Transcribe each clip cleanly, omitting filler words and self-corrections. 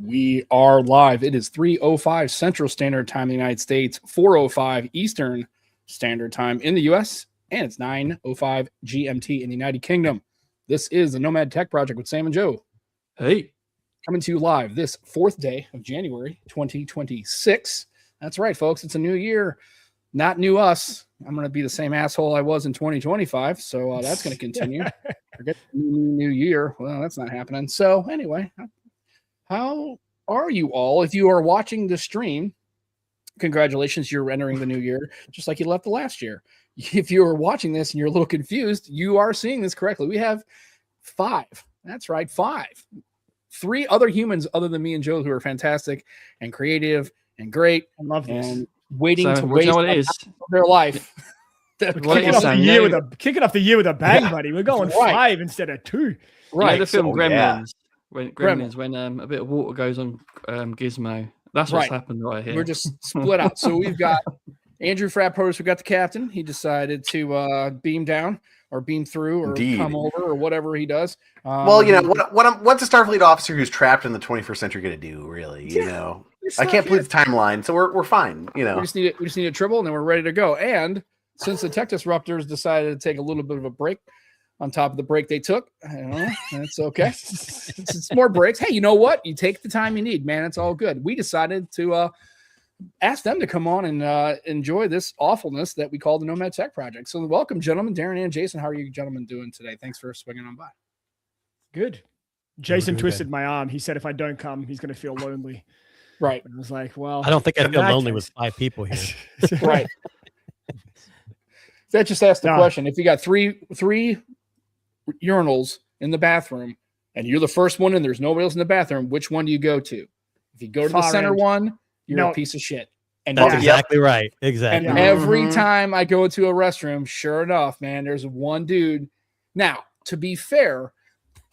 We are live. It is 3:05 Central Standard Time in the United States, 4:05 Eastern Standard Time in the US, and it's 9:05 GMT in the United Kingdom. This is the Nomad Tech Project with Sam and Joe. Hey. Coming to you live this 4th day of January 2026. That's right, folks. It's a new year. Not new us. I'm going to be the same asshole I was in 2025, so that's going to continue. Forget the new year. Well, that's not happening. So anyway, how are you all? If you are watching the stream, congratulations, you're entering the new year, just like you left the last year. If you are watching this and you're a little confused, you are seeing this correctly. We have 5. That's right, 5. 3 other humans other than me and Joe who are fantastic and creative and great. I love this. And waiting So, to what waste you know what it is? their life. Kicking off the year with a bang, buddy. We're going 5 instead of 2. Right. You know the film Gremlins? Yeah. When a bit of water goes on Gizmo. That's what's happened right here. We're just split out. So we've got Andrew FatProduce. We got the captain. He decided to beam down or beam through or come over or whatever he does. Well, you know, what's a Starfleet officer who's trapped in the 21st century going to do, really? You know, I can't believe the timeline, so we're fine. You know, we just need a triple, and then we're ready to go. And since the Tech Disruptors decided to take a little bit of a break on top of the break they took, I don't know, that's okay. It's more breaks. Hey, you know what? You take the time you need, man. It's all good. We decided to ask them to come on and enjoy this awfulness that we call the Nomad Tech Project. So welcome, gentlemen. Darren and Jason, how are you gentlemen doing today? Thanks for swinging on by. Good. Jason twisted my arm. He said if I don't come, he's going to feel lonely. Right. And I was like, well, I don't think I feel lonely with 5 people here. Right. That just asked the question. If you got three urinals in the bathroom and you're the first one and there's nobody else in the bathroom, which one do you go to? If you go to the center one, you're a piece of shit. And that's exactly right. Exactly. And every time I go to a restroom, sure enough, man, there's one dude. Now, to be fair,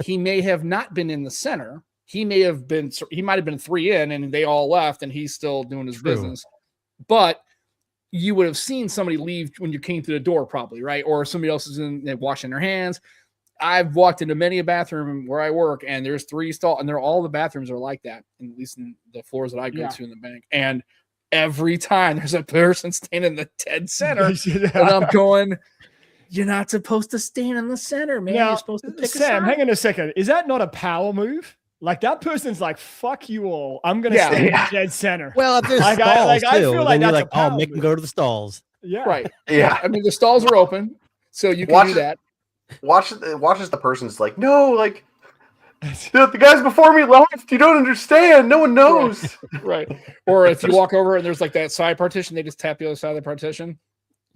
he may have not been in the center. He might have been 3 in and they all left and he's still doing his business. But you would have seen somebody leave when you came through the door, probably, right? Or somebody else is in there washing their hands. I've walked into many a bathroom where I work, and there's 3 stalls, and all the bathrooms are like that, at least in the floors that I go to in the bank. And every time there's a person standing in the dead center, and I'm going, "You're not supposed to stand in the center, man. You're supposed to pick Sam, hang on a second. Is that not a power move? Like that person's like, fuck you all. I'm going to stay in the dead center. Well, if there's stalls I too, feel like then that's you're like, make them go to the stalls. Yeah. Right. Yeah. I mean, the stalls are open, so you can do that. Watch as the person's like, no, like, the guys before me left. You don't understand. No one knows. Right. Or if you walk over and there's like that side partition, they just tap the other side of the partition.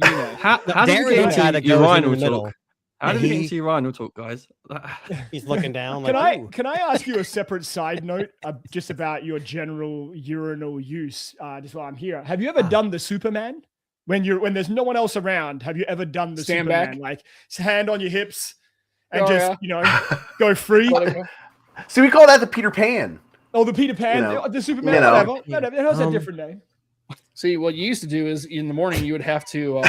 You know. How did you get into urinal talk? How did you get into urinal talk, guys? He's looking down. Can I ask you a separate side note just about your general urinal use? Just while I'm here, have you ever done the Superman when there's no one else around? Have you ever done the Stand Superman, back, like hand on your hips and go free? So we call that the Peter Pan. Oh, the Peter Pan, the Superman, whatever. It has a different name. See, what you used to do is in the morning you would have to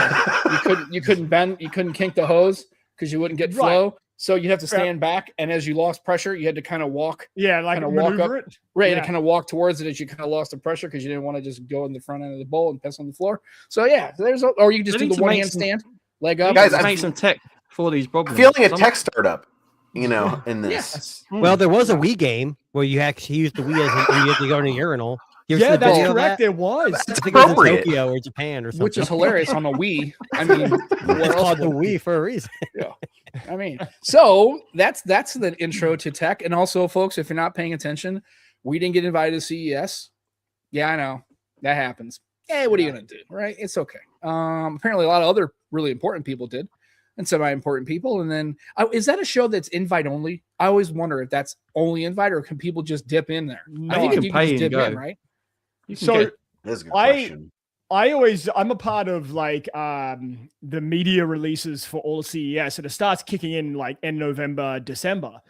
you couldn't kink the hose because you wouldn't get flow. So you'd have to stand back, and as you lost pressure, you had to kind of walk. Yeah, like walk up it. Right, and kind of walk towards it as you kind of lost the pressure because you didn't want to just go in the front end of the bowl and piss on the floor. So yeah, or you can just do the one hand stand, leg up. Guys, I make some tech for these problems. Feeling a tech startup, in this. Yes. Well, there was a Wii game where you actually used the Wii as you had to go in a urinal. Yeah, that's correct. There was. It's I think it was in appropriate. Tokyo or Japan or something. Which is hilarious on a Wii. I mean, it's called the Wii for a reason. Yeah. I mean, so that's the intro to tech. And also, folks, if you're not paying attention, we didn't get invited to CES. Yeah, I know. That happens. Hey, what are you going to do? Right? It's okay. Apparently, a lot of other really important people did and semi-important people. And then, is that a show that's invite only? I always wonder if that's only invite or can people just dip in there? No, I think you you can can pay just and dip go. in, right? That's a good question. I'm a part of like the media releases for all of CES, and it starts kicking in like in November, December.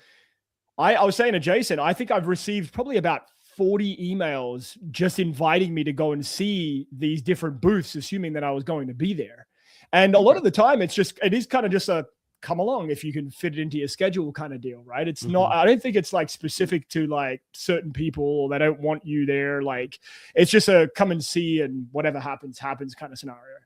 I was saying to Jason, I think I've received probably about 40 emails just inviting me to go and see these different booths, assuming that I was going to be there. And a lot of the time, it is kind of just a come along if you can fit it into your schedule kind of deal, right? It's not, I don't think it's like specific to like certain people or they don't want you there. Like it's just a come and see and whatever happens kind of scenario.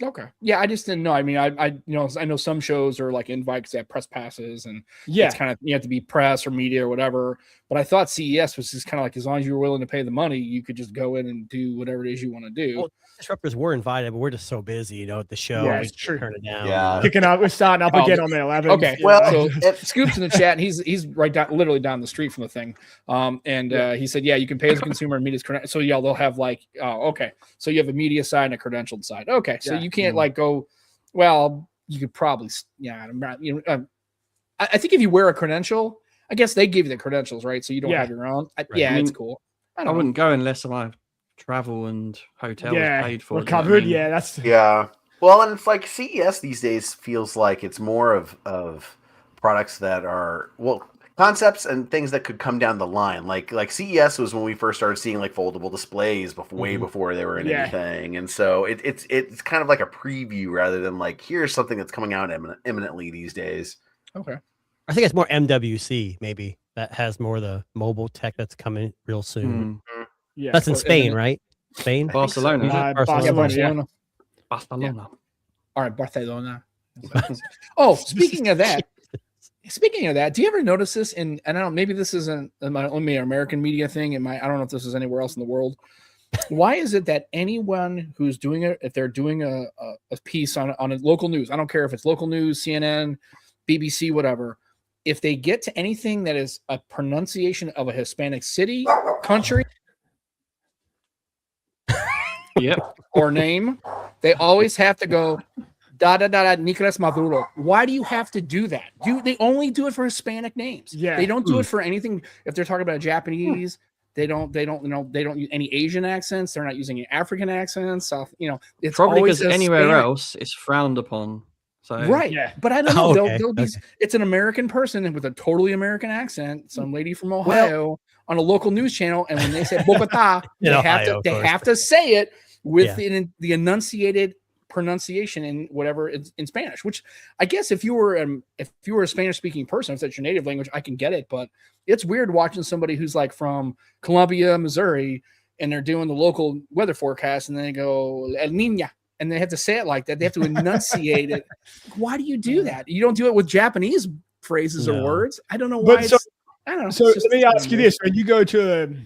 Okay. Yeah, I just didn't know. I mean, I know some shows are like invites that have press passes and it's kind of, you have to be press or media or whatever. But I thought CES was just kind of like, as long as you were willing to pay the money, you could just go in and do whatever it is you want to do. Well, Disruptors were invited, but we're just so busy, at the show. Yeah, we it's true. turn it down. Yeah. Kicking out, we're starting up again on the 11th. Okay. Well, so Scoop's in the chat, and he's right down, literally down the street from the thing. He said, yeah, you can pay as a consumer and media's credential. So yeah, they'll have like, okay. So you have a media side and a credentialed side. Okay. So you can't like go, well, you could probably, I think if you wear a credential, I guess they give you the credentials, right? So you don't have your own. Yeah, it's cool. I wouldn't go unless my travel and hotel was paid for. We're covered. Yeah, that's Well, and it's like CES these days feels like it's more of products that are concepts and things that could come down the line. Like CES was when we first started seeing like foldable displays way before they were in anything, and so it's kind of like a preview rather than like here's something that's coming out imminently these days. Okay. I think it's more MWC maybe that has more of the mobile tech that's coming real soon. Yeah, that's in Spain, right? Spain, Barcelona. Barcelona. Barcelona. All right, Barcelona. Oh, speaking of that, do you ever notice this? And I don't know, maybe this isn't only an American media thing. I don't know if this is anywhere else in the world. Why is it that anyone who's doing it, if they're doing a piece on a local news, I don't care if it's local news, CNN, BBC, whatever, if they get to anything that is a pronunciation of a Hispanic city, country, or name, they always have to go Nicolas Maduro. Why do you have to do that? They only do it for Hispanic names? Yeah, they don't do it for anything. If they're talking about Japanese, they don't use any Asian accents. They're not using any African accents. It's probably because anywhere else it's frowned upon. So right, but I don't know. They'll be. It's an American person with a totally American accent, some lady from Ohio on a local news channel, and when they say Bogota, they have to say it with the enunciated pronunciation in whatever it's in Spanish. Which I guess if you were a Spanish speaking person, if that's your native language, I can get it. But it's weird watching somebody who's like from Columbia, Missouri, and they're doing the local weather forecast, and then they go El Niña. And they have to say it like that. They have to enunciate it. Why do you do that? You don't do it with Japanese phrases or words. I don't know why. I don't know. So let me ask you this: when you go to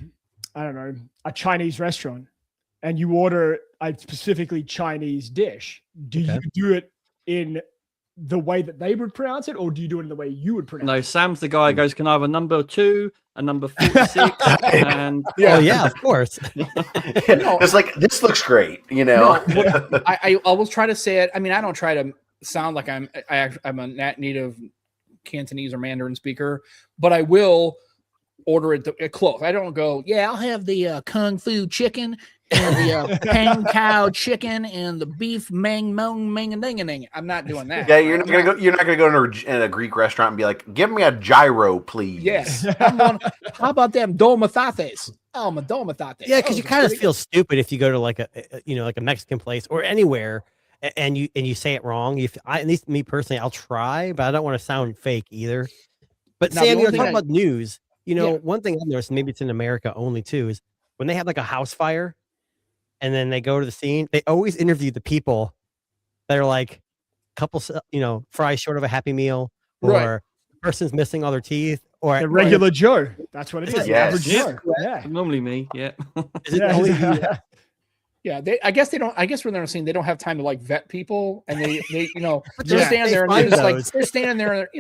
a Chinese restaurant and you order a specifically Chinese dish, do you do it in the way that they would pronounce it, or do you do it in the way you would pronounce it? No, Sam's the guy who goes, can I have a number 2, a number 46, and of course. It's like, this looks great, I always try to say it. I mean, I don't try to sound like I'm a native Cantonese or Mandarin speaker, but I will order it close. I don't go, I'll have the Kung Fu chicken and the Pang Cow chicken and the beef mang and ding. I'm not doing that. Yeah, you're not gonna go in a Greek restaurant and be like, give me a gyro, please. Yes. How about them dolmatates? Oh, my dolmatates. Yeah, because you kind of feel stupid if you go to like a Mexican place or anywhere and you say it wrong. At least me personally, I'll try, but I don't want to sound fake either. But now, Sam, talking about news. One thing I've noticed, maybe it's in America only too, is when they have like a house fire and then they go to the scene, they always interview the people that are like couple, fries short of a Happy Meal, or the person's missing all their teeth, or the regular Joe. That's what it is. Yes. Average Joe. Yeah. Normally me. Yeah. Is it only Yeah, I guess when they're on scene, they don't have time to like vet people, and they they're standing there and they're just like they're standing there,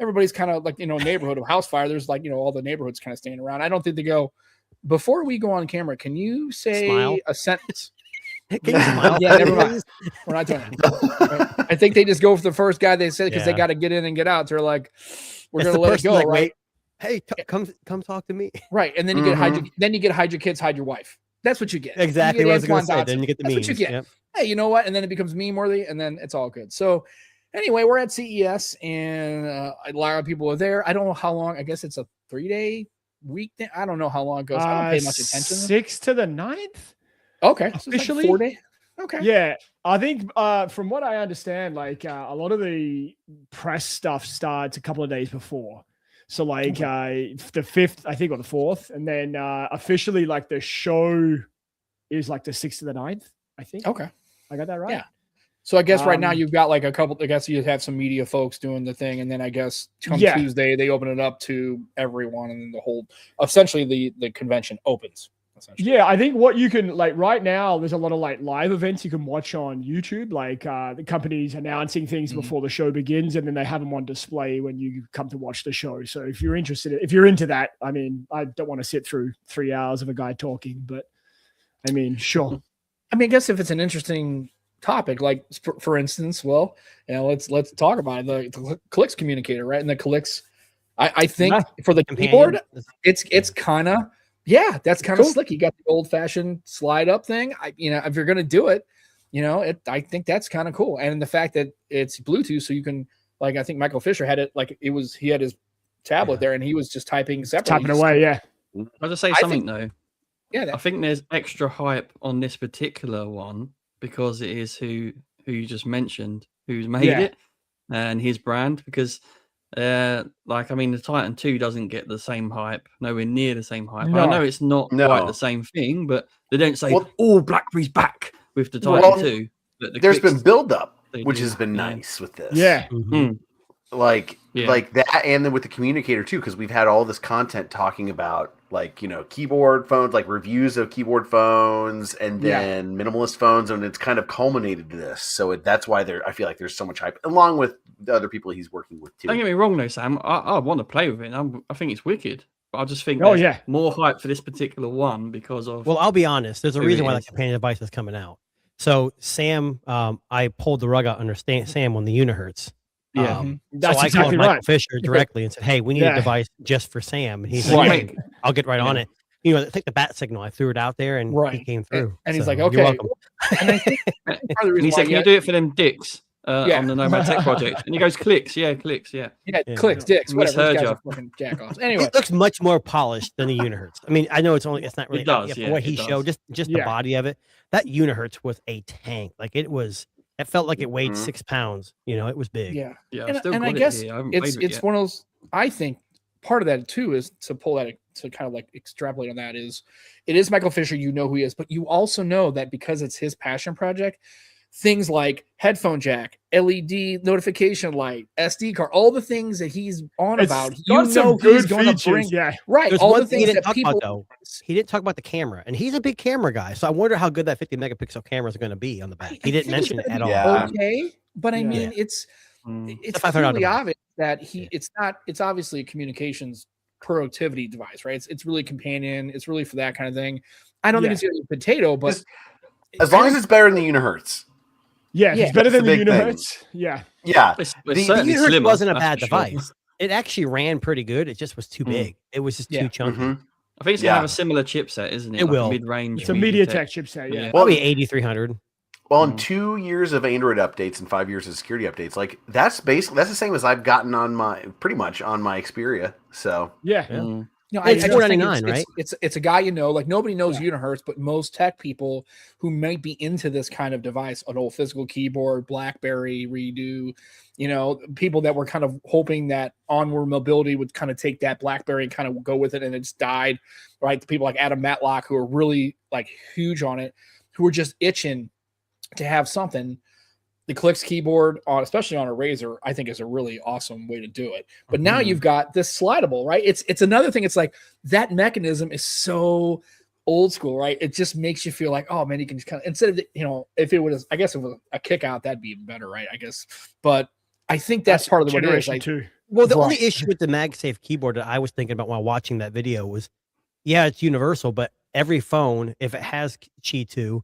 everybody's kind of like neighborhood of house fire. There's like all the neighborhoods kind of standing around. I don't think they go, before we go on camera, can you say a sentence? Can you smile? Yeah, never mind. We're not doing it. I think they just go for the first guy they said because they got to get in and get out. They're like, we're gonna let it go, right? Wait, hey, come talk to me. Right, and then you get hide your kids, hide your wife. That's what you get. Exactly what I was going to say. Then you get the memes. That's what you get. Yep. Hey, you know what? And then it becomes meme worthy, and then it's all good. So anyway, we're at CES, and a lot of people are there. I don't know how long. I guess it's a 3-day week. I don't know how long it goes. I don't pay much attention. 6th to the 9th. Okay. Officially? So 4 days. Okay. Yeah. I think from what I understand, like a lot of the press stuff starts a couple of days before. So like the 5th, I think, or the 4th. And then officially like the show is like the 6th to the 9th, I think. Okay. I got that right? Yeah. So I guess right now you've got like a couple, I guess you have some media folks doing the thing. And then I guess come Tuesday, they open it up to everyone. And then the whole, essentially the convention opens. Yeah, I think what you can, like right now, there's a lot of like live events you can watch on YouTube, like the companies announcing things before the show begins, and then they have them on display when you come to watch the show. So if you're interested, if you're into that, I mean, I don't want to sit through 3 hours of a guy talking, but I mean, sure. I mean, I guess if it's an interesting topic, like for instance, well, you know, let's talk about it, the Clicks communicator, right? And the Clicks, I think for the keyboard, it's kind of, that's kind of slick. You got the old fashioned slide up thing. If you're going to do it, I think that's kind of cool. And the fact that it's Bluetooth, so you can, like, I think Michael Fisher had it, like he had his tablet there and he was just typing separately. Typing away. Yeah. I'll just say something though. Yeah. I think there's extra hype on this particular one because it is who you just mentioned, who's made it and his brand, because the Titan 2 doesn't get the same hype, nowhere near the same hype. I know it's not quite the same thing, but they don't say, BlackBerry's back with the Titan 2. There's been build up, which has been nice with this. Yeah. Like that, and then with the communicator too, because we've had all this content talking about keyboard phones, like reviews of keyboard phones, and then minimalist phones, and it's kind of culminated to this. So that's why I feel like there's so much hype, along with the other people he's working with too. Don't get me wrong though, Sam. I want to play with it. I think it's wicked, but I just think more hype for this particular one because of. Well, I'll be honest. There's a reason why the companion device is coming out. So Sam, I pulled the rug out under Sam on the Unihertz. That's so I exactly called Michael Fisher directly and said, "Hey, we need a device just for Sam." And he's like, "I'll get right on it." Take the bat signal. I threw it out there, and he came through. And he's like, "Okay." You're welcome. And he said, "Can you do it for them dicks on the Nomad Tech project?" And he goes, "Clicks, clicks, clicks, dicks, whatever." Jack off. Anyway, it looks much more polished than the Unihertz. I mean, I know it's not really. It does, for what he showed, just the body of it. That Unihertz was a tank. Like it was. It felt like it weighed 6 pounds. It was big. Yeah. And I guess it's one of those. I think part of that too is to pull that to kind of like extrapolate on that is it is Michael Fisher. You know who he is, but you also know that because it's his passion project, things like headphone jack, LED notification light, SD card, all the things that he's on about, he's going to bring. Right. There's all one the thing things he didn't that talk about, though. He didn't talk about the camera, and he's a big camera guy. So I wonder how good that 50 megapixel camera is going to be on the back. He didn't mention it at all. Okay, but I mean, it's clearly obvious that it's obviously a communications productivity device, right? It's really companion. It's really for that kind of thing. I don't think it's a potato, but as long as it's better than the Unihertz. Yeah, it's better than the Unihertz. Yeah. The Unihertz wasn't a bad device. It actually ran pretty good. It just was too big. It was just too chunky. I think it's going to have a similar chipset, isn't it? It will. Mid-range. It's a MediaTek chipset, yeah. Probably 8300. Well, in 2 years of Android updates and 5 years of security updates, like that's the same as I've gotten on my Xperia. So it's $499, right? It's a guy like nobody knows Unihertz, but most tech people who might be into this kind of device, an old physical keyboard, BlackBerry redo, people that were kind of hoping that onward mobility would kind of take that BlackBerry and kind of go with it, and it's died, right? The people like Adam Matlock who are really like huge on it, who are just itching to have something. The Clicks keyboard, especially on a Razer, I think is a really awesome way to do it. But now you've got this slidable, right? It's another thing. It's like that mechanism is so old school, right? It just makes you feel like, oh man, you can just kind of, instead of if it was, I guess if it was a kick out, that'd be even better, right? I guess. But I think that's part of the what it is. Like, well, the only issue with the MagSafe keyboard that I was thinking about while watching that video was, it's universal, but every phone, if it has Qi 2,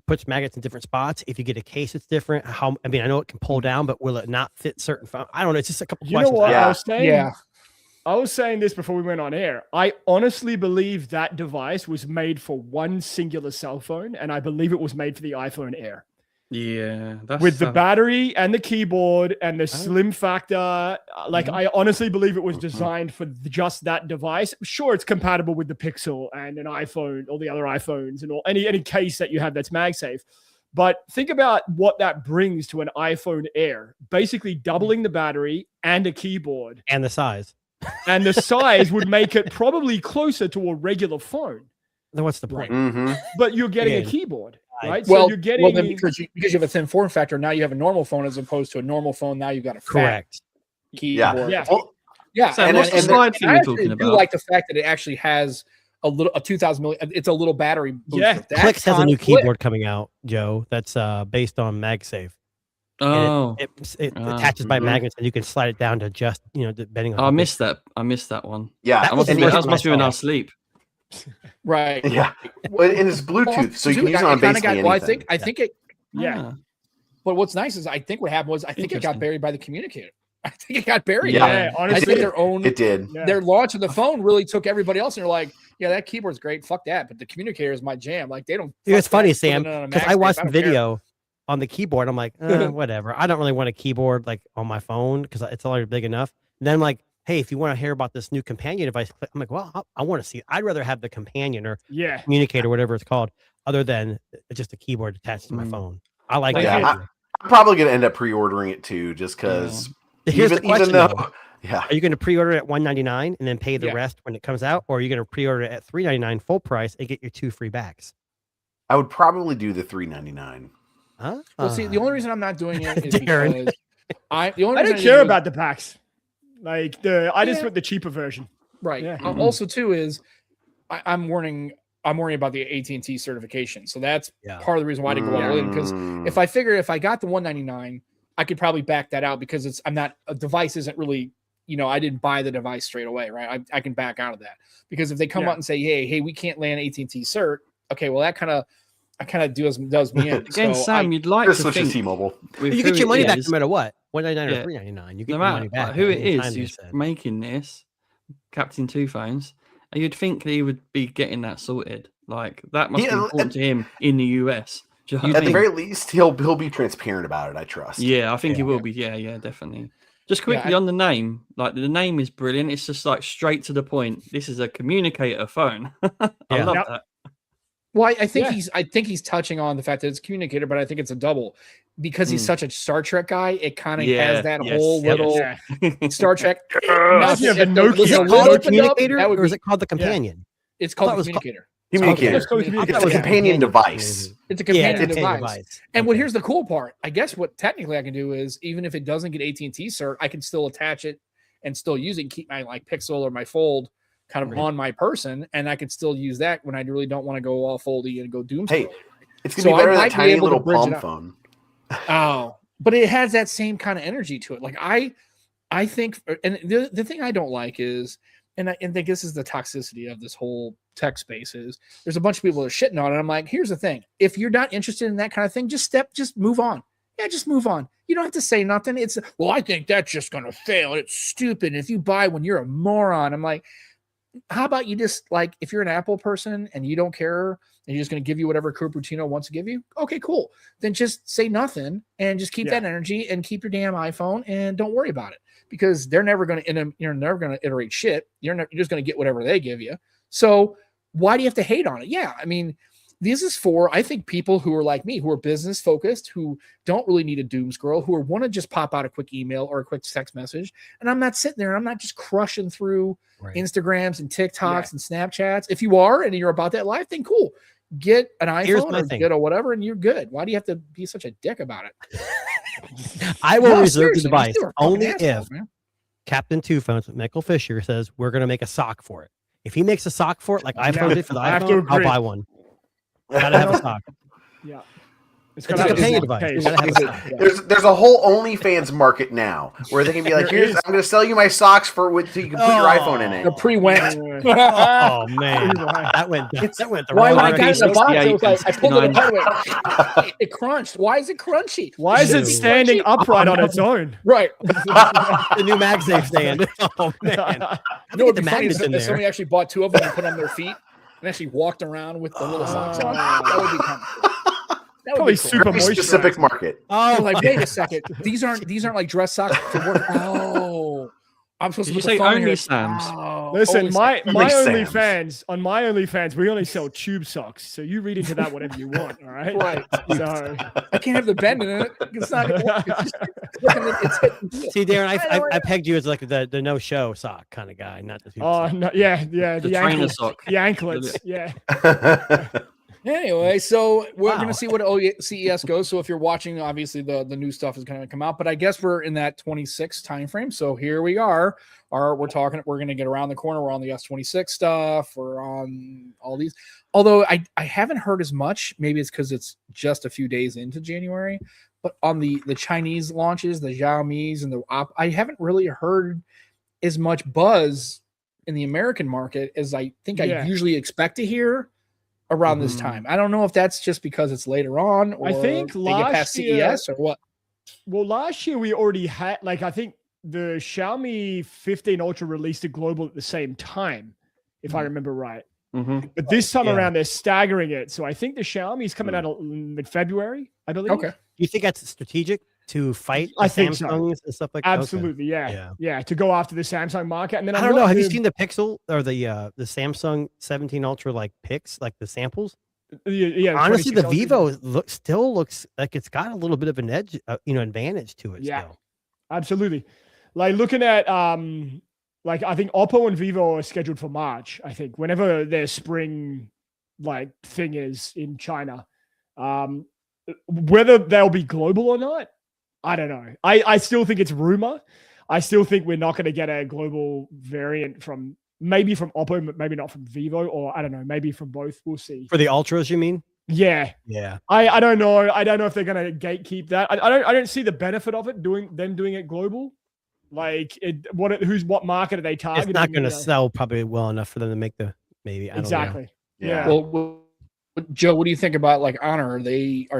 puts magnets in different spots. If you get a case, it's different. I know it can pull down, but will it not fit certain phones? I don't know. It's just a couple questions. Know what I was saying? I was saying this before we went on air. I honestly believe that device was made for one singular cell phone, and I believe it was made for the iPhone Air. Yeah, with the battery and the keyboard and the slim factor, I honestly believe it was designed for just that device. Sure, it's compatible with the Pixel and an iPhone or the other iPhones and any case that you have that's MagSafe, But think about what that brings to an iPhone Air. Basically doubling the battery and a keyboard. And the size. And the size would make it probably closer to a regular phone. Then what's the point? Mm-hmm. But you're getting a Again, keyboard, right? Well, so you're getting then because you have a thin form factor, now you have a normal phone as opposed to a normal phone. Now you've got a fat Correct. keyboard. Yeah. Well, Yeah. So And what's the and slide thing I you're actually talking do about? like the fact that it actually has a 2,000 million. It's a little battery booster. Yeah. That's Clicks has a kinda new slick. keyboard coming out, Joe. That's based on MagSafe. Oh, It Ah, attaches by mhm. magnets, and you can slide it down to just depending on. I how big- missed that. I missed that one. yeah, That I was must, the have, first that one must I be in saw. our sleep. Right. yeah. Well, and it's Bluetooth, so you can use it on kinda basically well, anything. I think it. Yeah. Ah, But what's nice is I think what happened was I think it got Interesting. buried by the communicator. I think it got buried. Yeah. Yeah, I honestly. think their own It did. Yeah. their launch of the phone really took everybody else, and they're like, "Yeah, that keyboard's great. Fuck that." But the communicator is my jam. Like they don't. Dude, it's fuck funny, that, put it Sam, on a because Mac I tape, watched the don't care. video on the keyboard. I'm like, whatever. I don't really want a keyboard like on my phone because it's already big enough. And then I'm like, hey, if you want to hear about this new companion device, I'm like, well, I want to see. I'd rather have the companion or Yeah. communicator, whatever it's called, other than just a keyboard attached to my Mm. phone. I like Yeah, that. I'm probably gonna end up pre-ordering it too, just because. Here's the question, though. Yeah, Are you going to pre-order it at $199 and then pay the Yeah. rest when it comes out, or are you going to pre-order it at $399 full price and get your 2 free bags? I would probably do the $399. Huh? Well, see, the only reason I'm not doing it is Darren. because the only I reason don't care do it- about the packs. Like I just Yeah. want the cheaper version. right. Yeah. Also, too, is I'm worrying about the AT&T certification. So that's Yeah. part of the reason why I didn't go all in. Because Mm. if I figure if I got the $199, I could probably back that out because a device isn't really, I didn't buy the device straight away, right? I can back out of that because if they come Yeah. out and say, hey, we can't land AT&T cert. Okay, well that kind of does me in. Again, So Sam, you'd like Just to switch to think T-Mobile. with You who get your it money back is, no matter what. $199 Yeah. or $399. You get no your money matter back. like, who it any time is they who's said. making this, Captain Two Phones, and you'd think he would be getting that sorted. Like that must be Yeah, important to him in the US. Do you know what I At the mean? very least, he'll be transparent about it. I trust. Yeah, I think he Yeah. will be. Yeah, definitely. Just quickly I- on the name, like the name is brilliant. It's just like straight to the point. This is a communicator phone. I Yeah. love Yep. that. Well, I think Yeah. I think he's touching on the fact that it's a communicator, but I think it's a double because he's Mm. such a Star Trek guy. It kind of Yeah, has that yes, whole yes. little Yeah. Star Trek. Imagine if the If the Nokia lid Is it was called opened the up, communicator, that would or is be- it called the companion? It's called I the thought it was called- communicator. Communicator. It's called I thought communicator. it was It's a companion device. It's a Yeah, companion it's a device. device. And Okay. here's the cool part. I guess what technically I can do is even if it doesn't get AT&T cert, I can still attach it and still use it and keep my like Pixel or my Fold kind of Right. on my person, and I can still use that when I really don't want to go all foldy and go doom Hey, scrolling. It's gonna So be I better than might a be tiny able to little bridge it palm out. phone. Oh, but it has that same kind of energy to it. Like I think, and the thing I don't like is, and I think this is the toxicity of this whole tech space is there's a bunch of people that are shitting on it. I'm like, here's the thing: if you're not interested in that kind of thing, just move on. Yeah, just move on. You don't have to say nothing. It's well, I think that's just gonna fail. It's stupid. If you buy one, you're a moron. I'm like, how about you just like if you're an Apple person and you don't care and you're just going to give you whatever Cupertino wants to give you, okay, cool. Then just say nothing and just keep Yeah. that energy and keep your damn iPhone and don't worry about it because they're never going to you're never going to iterate shit. You're just going to get whatever they give you. So why do you have to hate on it? Yeah, I mean, this is for I think people who are like me, who are business focused, who don't really need a doom scroll, who want to just pop out a quick email or a quick text message. And I'm not sitting there. I'm not just crushing through Right. Instagrams and TikToks and Snapchats. If you are and you're about that life, then cool. Get an Here's iPhone my or thing. get a whatever, and you're good. Why do you have to be such a dick about it? I will No, reserve the seriously, these device two are fucking only assholes, if man. Captain Two Phones, Michael Fisher, says we're going to make a sock for it. If he makes a sock for it, like iPhone did for the I have to iPhone, I'll agree. buy one. Gotta have a sock. Yeah. It's gotta a have companion sock device. case. You gotta have a sock. There's a whole OnlyFans market now where they can be like, There "Here's is. I'm going to sell you my socks so you can put your iPhone in The it." pre-went. Oh man, that went the Why wrong when I got in direction. the box, it was like I pulled it 69. apart. Wait, it crunched. Why is it crunchy? Why is it Dude. standing upright on its own? Right. The new MagSafe stand. Oh man, You know, get it'd the be funny magnets if in there. somebody actually bought two of them and put on their feet and actually walked around with the little socks on. That would be kind of that would Probably be cool. super Very specific moisturized. market. They're Oh, like, wait a second. These aren't like dress socks to work. Oh, I'm supposed Did to you put the say phone here. only Sam's? Oh. Listen, Only my Only OnlyFans, on my OnlyFans, we only sell tube socks. So you read into that whatever you want, all right? Right. So I can't have the bend in it. It's not. It's just it's hitting the See, Darren, By the way- I pegged you as like the no show sock kind of guy, not the tube oh sock. no, yeah, The the trainer anklets, sock. the anklets, yeah. Anyway, so we're Wow. going to see what CES goes. So if you're watching, obviously the new stuff is going to come out, but I guess we're in that 26 timeframe. So here we are. We're going to get around the corner. We're on the S26 stuff. We're on all these. Although I haven't heard as much. Maybe it's because it's just a few days into January. But on the Chinese launches, the Xiaomi's and I haven't really heard as much buzz in the American market as I think I usually expect to hear around this time. I don't know if that's just because it's later on, or I think they get past CES or what. Well, last year we already had, like, I think the Xiaomi 15 Ultra released it global at the same time, if I remember right. But this time around, they're staggering it. So I think the Xiaomi's coming out in February, I believe. Okay. Do you think that's strategic to fight the I think so. Samsungs and stuff like that? Absolutely, yeah, to go after the Samsung market. And then I don't know. Have you seen the Pixel or the Samsung 17 Ultra like pics, like the samples? Yeah. Honestly, the 26 Vivo still looks like it's got a little bit of an edge, advantage to it. Yeah. Still. Absolutely. Like looking at like I think Oppo and Vivo are scheduled for March. I think whenever their spring like thing is in China, whether they'll be global or not, I don't know. I still think it's rumor. I still think we're not going to get a global variant from Oppo, but maybe not from Vivo, or I don't know, maybe from both. We'll see. For the Ultras, you mean? Yeah. Yeah. I don't know. I don't know if they're going to gatekeep that. I don't see the benefit of it doing it global. Like what market are they targeting? It's not going to sell probably well enough for them to make the maybe. I don't know. Exactly. Yeah. Well, Joe, what do you think about like Honor? Are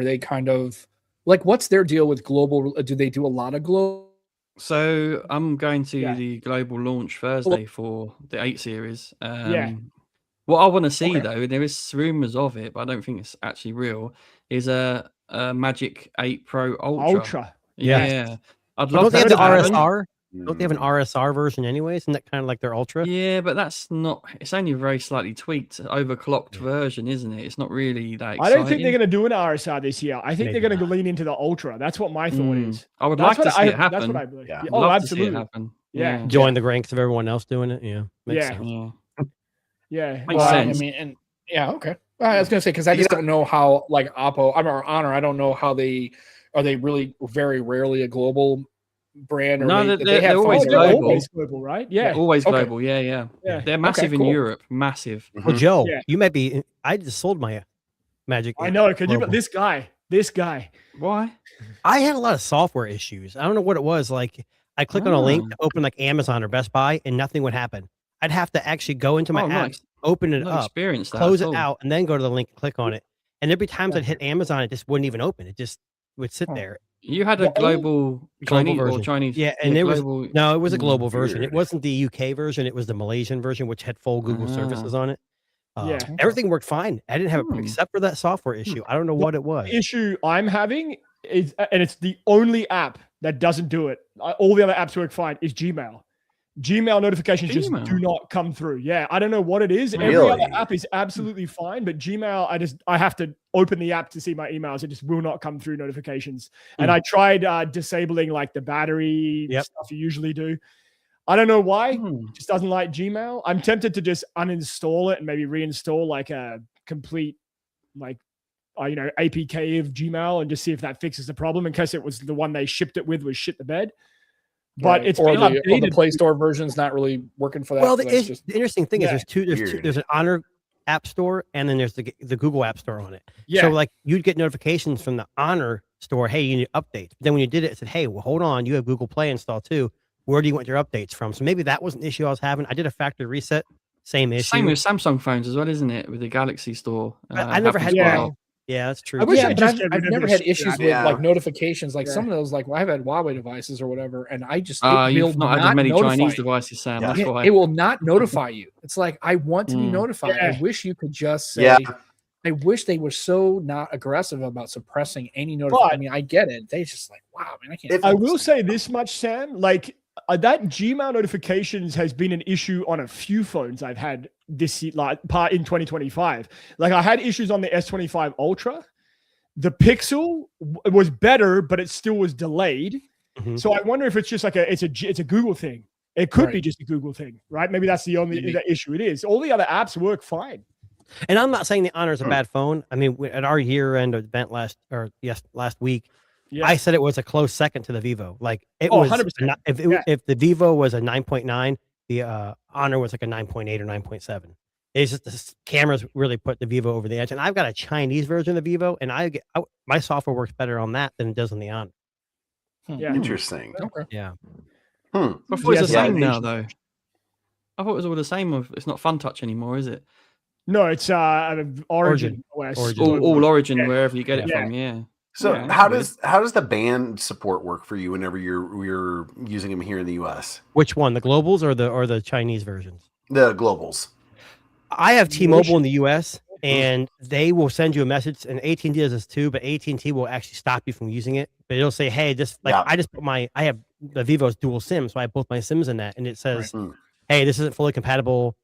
they kind of like, what's their deal with global? Do they do a lot of global? So I'm going to the global launch Thursday for the 8 series. What I want to see though, there is rumors of it, but I don't think it's actually real. Is a Magic 8 Pro Ultra. Yeah. I'd love to have to the happen. RSR. Don't they have an RSR version anyways? Isn't that kind of like their Ultra? Yeah, but that's not. It's only a very slightly tweaked, overclocked version, isn't it? It's not really that exciting. I don't think they're going to do an RSR this year. I think they're going to lean into the Ultra. That's what my thought is. I would like to see it happen. That's what I believe. Yeah. Oh, absolutely. To see it happen. Yeah. Join the ranks of everyone else doing it. Yeah. Makes sense. Yeah. Makes sense. I mean, okay. I was going to say, because I just don't know how, like Oppo, Honor, I don't know how they really very rarely a global brand, or no, they have always global, right? Yeah, always global. Yeah. They're massive in Europe. Massive. Well, Joe, you might be. I just sold my Magic. I know. Could you? This guy. Why? I had a lot of software issues. I don't know what it was. Like I click on a link to open like Amazon or Best Buy, and nothing would happen. I'd have to actually go into my app, open it up, close it out, and then go to the link, click on it. And there'd be times I'd hit Amazon, it just wouldn't even open. It just would sit there. You had a global Chinese version. Or Chinese. Yeah, and it was a global version. It wasn't the UK version. It was the Malaysian version, which had full Google services on it. Everything worked fine. I didn't have a except for that software issue. I don't know what it was. The issue I'm having is, and it's the only app that doesn't do it. All the other apps work fine. Is Gmail. Gmail notifications just do not come through. Yeah, I don't know what it is. Every other app is absolutely fine, but Gmail, I have to open the app to see my emails. It just will not come through notifications. And I tried disabling like the battery stuff you usually do. I don't know why. It just doesn't like Gmail. I'm tempted to just uninstall it and maybe reinstall like a complete APK of Gmail and just see if that fixes the problem, in case it was the one they shipped it with was shit the bed. But it's been updated. The Play Store version's not really working for that. Well, the interesting thing is there's an Honor App Store, and then there's the Google App Store on it. Yeah. So like you'd get notifications from the Honor Store, hey, you need updates. But then when you did it said, hey, well, hold on, you have Google Play installed too. Where do you want your updates from? So maybe that was an issue I was having. I did a factory reset, same issue. Same with Samsung phones as well, isn't it? With the Galaxy Store. I never had one. Yeah, that's true. I've never had issues with like notifications. Like some of those, like I've had Huawei devices or whatever, and I just you've not had as many Chinese devices, Sam. That's why it will not notify you. It's like I want to be notified. I wish you could just say. I wish they were so not aggressive about suppressing any notification. I mean, I get it. They just like, wow, man, I can't. I will say this much, Sam. Like that Gmail notifications has been an issue on a few phones I've had this year, like part in 2025. Like I had issues on the S25 Ultra. The Pixel was better, but it still was delayed. Mhm. So I wonder if it's just like it's a Google thing. It could be just a Google thing, right? Maybe that's the only issue it is. All the other apps work fine. And I'm not saying the Honor is a bad phone. I mean, at our year-end event last week, I said it was a close second to the Vivo. Like it was 100%. If the Vivo was a 9.9, the Honor was like a 9.8 or 9.7. It's just the cameras really put the Vivo over the edge. And I've got a Chinese version of the Vivo, and my software works better on that than it does on the Honor. Yeah. Interesting. Okay. Yeah. I thought it was the same now, though. I thought it was all the same. It's not Fun Touch anymore, is it? No, it's Origin OS. All Origin, wherever you get it from. Yeah. So how does the band support work for you whenever you're using them here in the US? Which one, the globals or the Chinese versions? The globals. I have T-Mobile in the US, and they will send you a message, and AT&T does this too, but AT&T will actually stop you from using it. But it'll say, hey, I just put I have the Vivo's dual SIM, so I have both my SIMs in that, and it says, hey, this isn't fully compatible,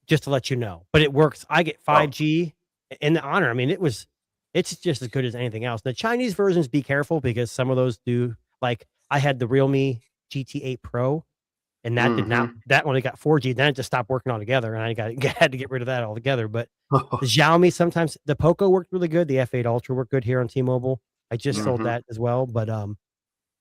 just to let you know. But it works. I get 5G in the Honor. I mean, it's just as good as anything else. The Chinese versions, be careful, because some of those do, like I had the Realme GT8 Pro, and that did not, that only got 4G, then it just stopped working altogether, and I had to get rid of that altogether. But the Xiaomi, sometimes the Poco worked really good, the F8 Ultra worked good here on T-Mobile. I just sold that as well. But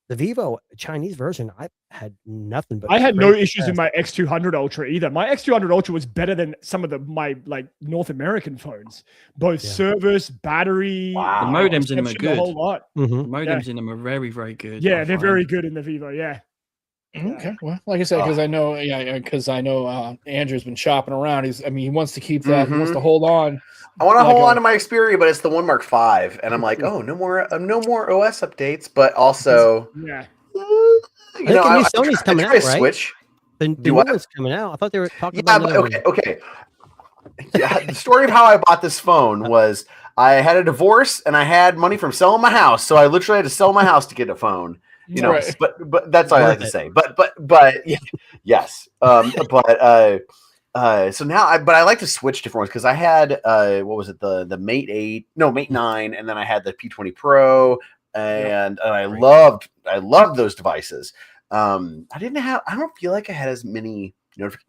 the Vivo Chinese version, I had nothing but. I had no issues in my X200 Ultra either. My X200 Ultra was better than some of my like North American phones. Both service, battery, the modems in them are good. A whole lot. The modems in them are very, very good. Yeah, they're very good in the Vivo. Yeah. Okay. Well, like I said, because I know, Andrew's been shopping around. He wants to keep that. He wants to hold on. I want to hold on to my Xperia, but it's the One Mark 5, and I'm like, oh, no more OS updates, but also, Sony's coming out, right? Switch. The new one's coming out. I thought they were talking about. Okay. Yeah, the story of how I bought this phone was I had a divorce and I had money from selling my house, so I literally had to sell my house to get a phone. But that's all I like to say. But yes. So now I like to switch different ones, because I had what was it, the Mate 9, and then I had the P20 Pro, and I loved those devices. I don't feel like I had as many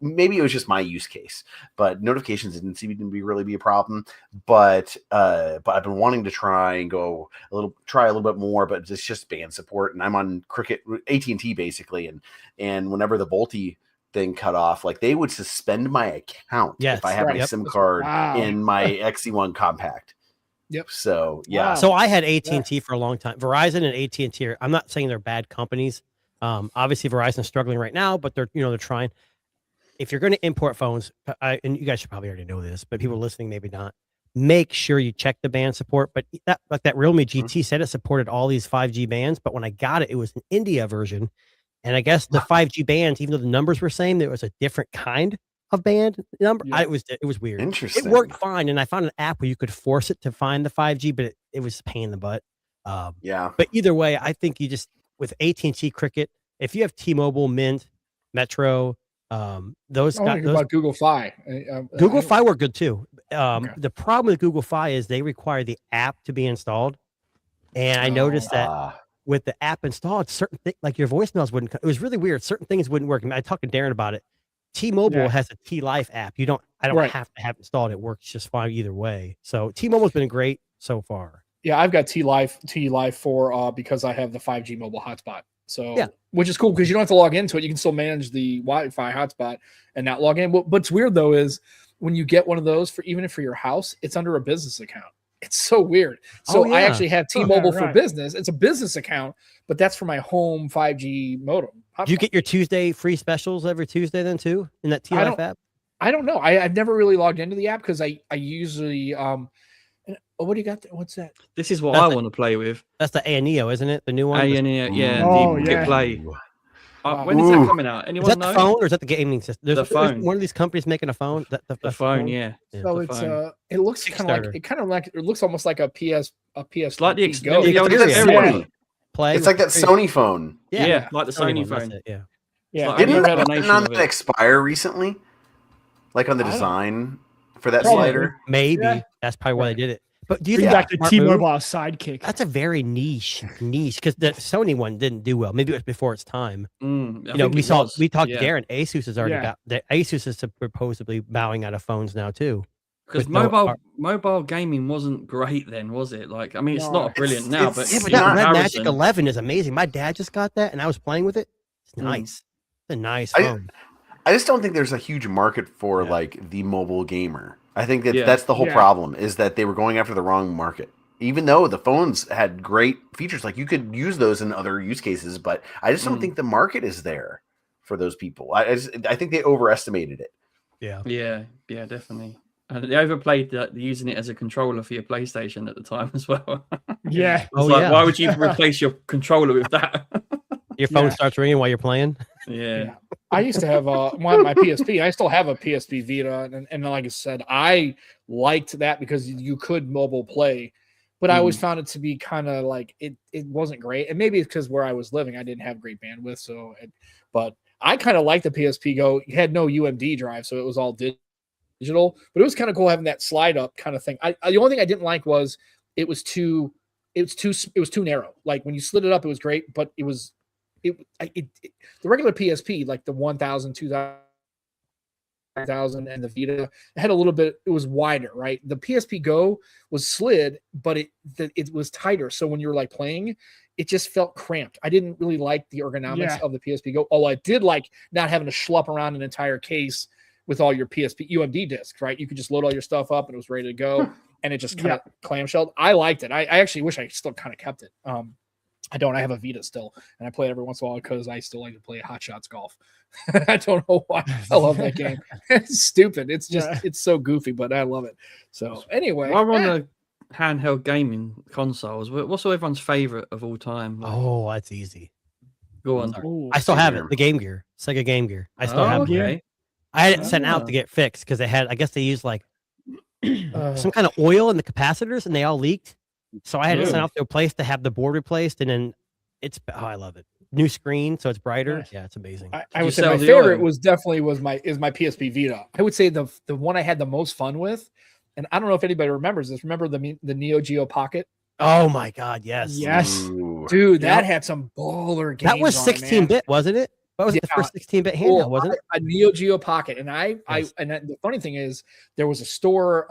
maybe it was just my use case, but notifications didn't seem to really be a problem. But I've been wanting to try a little bit more, but it's just band support, and I'm on AT&T basically, and whenever the Volti thing cut off, like they would suspend my account if I had my SIM card in my XE1 compact. Yep. So yeah. So I had AT&T for a long time. Verizon and AT&T I'm not saying they're bad companies. Obviously Verizon's struggling right now, but they're trying. If you're going to import phones, and you guys should probably already know this, but people listening maybe not, make sure you check the band support. But that Realme GT said it supported all these 5G bands, but when I got it, it was an India version. And I guess the 5G bands, even though the numbers were same, there was a different kind of band number. Yeah. It was weird. Interesting. It worked fine, and I found an app where you could force it to find the 5G, but it was a pain in the butt. But either way, I think you just, with AT&T Cricket, if you have T-Mobile, Mint, Metro, those about Google Fi. Google Fi work good too. The problem with Google Fi is they require the app to be installed, and I noticed that with the app installed, certain things like your voicemails wouldn't. It was really weird. Certain things wouldn't work. I talked to Darren about it. T-Mobile has a T-Life app. I don't have to have it installed. It works just fine either way. So T-Mobile's been great so far. Yeah, I've got T-Life for because I have the 5G mobile hotspot. So, which is cool because you don't have to log into it. You can still manage the Wi-Fi hotspot and not log in. What's weird though is when you get one of those even for your house, it's under a business account. It's so weird. So I actually have T-Mobile for business. It's a business account, but that's for my home 5G modem. Do you get your Tuesday free specials every Tuesday then too in that T-Life app? I don't know. I've never really logged into the app because I usually what do you got? What's that? This is what I want to play with. That's the ANEO, isn't it? The new one? ANEO, yeah. Get Play. When is that coming out? Anyone is that know? The phone or is that the gaming system? The phone. One of these companies making a phone. The phone, yeah. So it's it looks it looks almost like a PS. It's like the Play. Play. It's like that Sony phone. Yeah, like the Sony phone. Yeah. Yeah, like, I've Didn't never had a, that button on that expire recently? Like on the I don't- design for that Probably. slider? Maybe Yeah. that's probably why they did it. But do you Bring think back that's the a smart move? T-Mobile sidekick. That's a very niche because the Sony one didn't do well. Maybe it was before its time. I You know, think we it saw was. we talked Yeah. to Darren. Asus has already Yeah. the Asus is supposedly bowing out of phones now too. Because with no mobile gaming wasn't great then, was it? Like, I mean, it's No. not brilliant It's- now, it's- but Yeah, in but that Red Magic comparison, 11 is amazing. My dad just got that, and I was playing with it. It's nice. It's a nice phone. I just don't think there's a huge market for Yeah. like the mobile gamer. I think that Yeah. that's the whole Yeah. problem is that they were going after the wrong market. Even though the phones had great features, like you could use those in other use cases, but I just don't think the market is there for those people. I think they overestimated it. Yeah. yeah, definitely. And they overplayed using it as a controller for your PlayStation at the time as well. Yeah. It's like, why would you replace your controller with that? Your phone Yeah. starts ringing while you're playing. Yeah. I used to have my PSP. I still have a PSP Vita, and like I said, I liked that because you could mobile play, but I always found it to be kind of like it wasn't great. And maybe it's because where I was living, I didn't have great bandwidth. But I kind of liked the PSP Go. You had no UMD drive, so it was all digital. But it was kind of cool having that slide up kind of thing. The only thing I didn't like was it was too narrow. Like when you slid it up, it was great, but the regular PSP, like the 1000, 2000, and the Vita, it had a little bit, it was wider, right? The PSP Go was slid, but it was tighter. So when you were like playing, it just felt cramped. I didn't really like the ergonomics of the PSP Go. Oh, I did like not having to schlep around an entire case with all your PSP UMD discs, right? You could just load all your stuff up and it was ready to go. And it just kind of clamshelled. I liked it. I actually wish I still kind of kept it. I don't. I have a Vita still, and I play it every once in a while because I still like to play Hot Shots Golf. I don't know why. I love that game. It's stupid. It's just it's so goofy, but I love it. So anyway, While we're on the handheld gaming consoles, what's everyone's favorite of all time? Like, Oh, that's easy. go on. Ooh. I still have Game it. The Game Gear, Sega Game Gear. I still Oh, have it. okay. I had it sent out to get fixed because they had. I guess they used like some kind of oil in the capacitors, and they all leaked. So I had it sent out to a place to have the board replaced, and then I love it. New screen, so it's brighter. Nice. Yeah, it's amazing. I would say my favorite was definitely my PSP Vita. I would say the one I had the most fun with, and I don't know if anybody remembers this. Remember the Neo Geo Pocket? Oh my God, yes. Yes. Ooh. Dude, that had some baller games. That was on it, 16-bit, wasn't it? That was the first 16-bit handheld, wasn't it? A Neo Geo Pocket, and Yes. the funny thing is, there was a store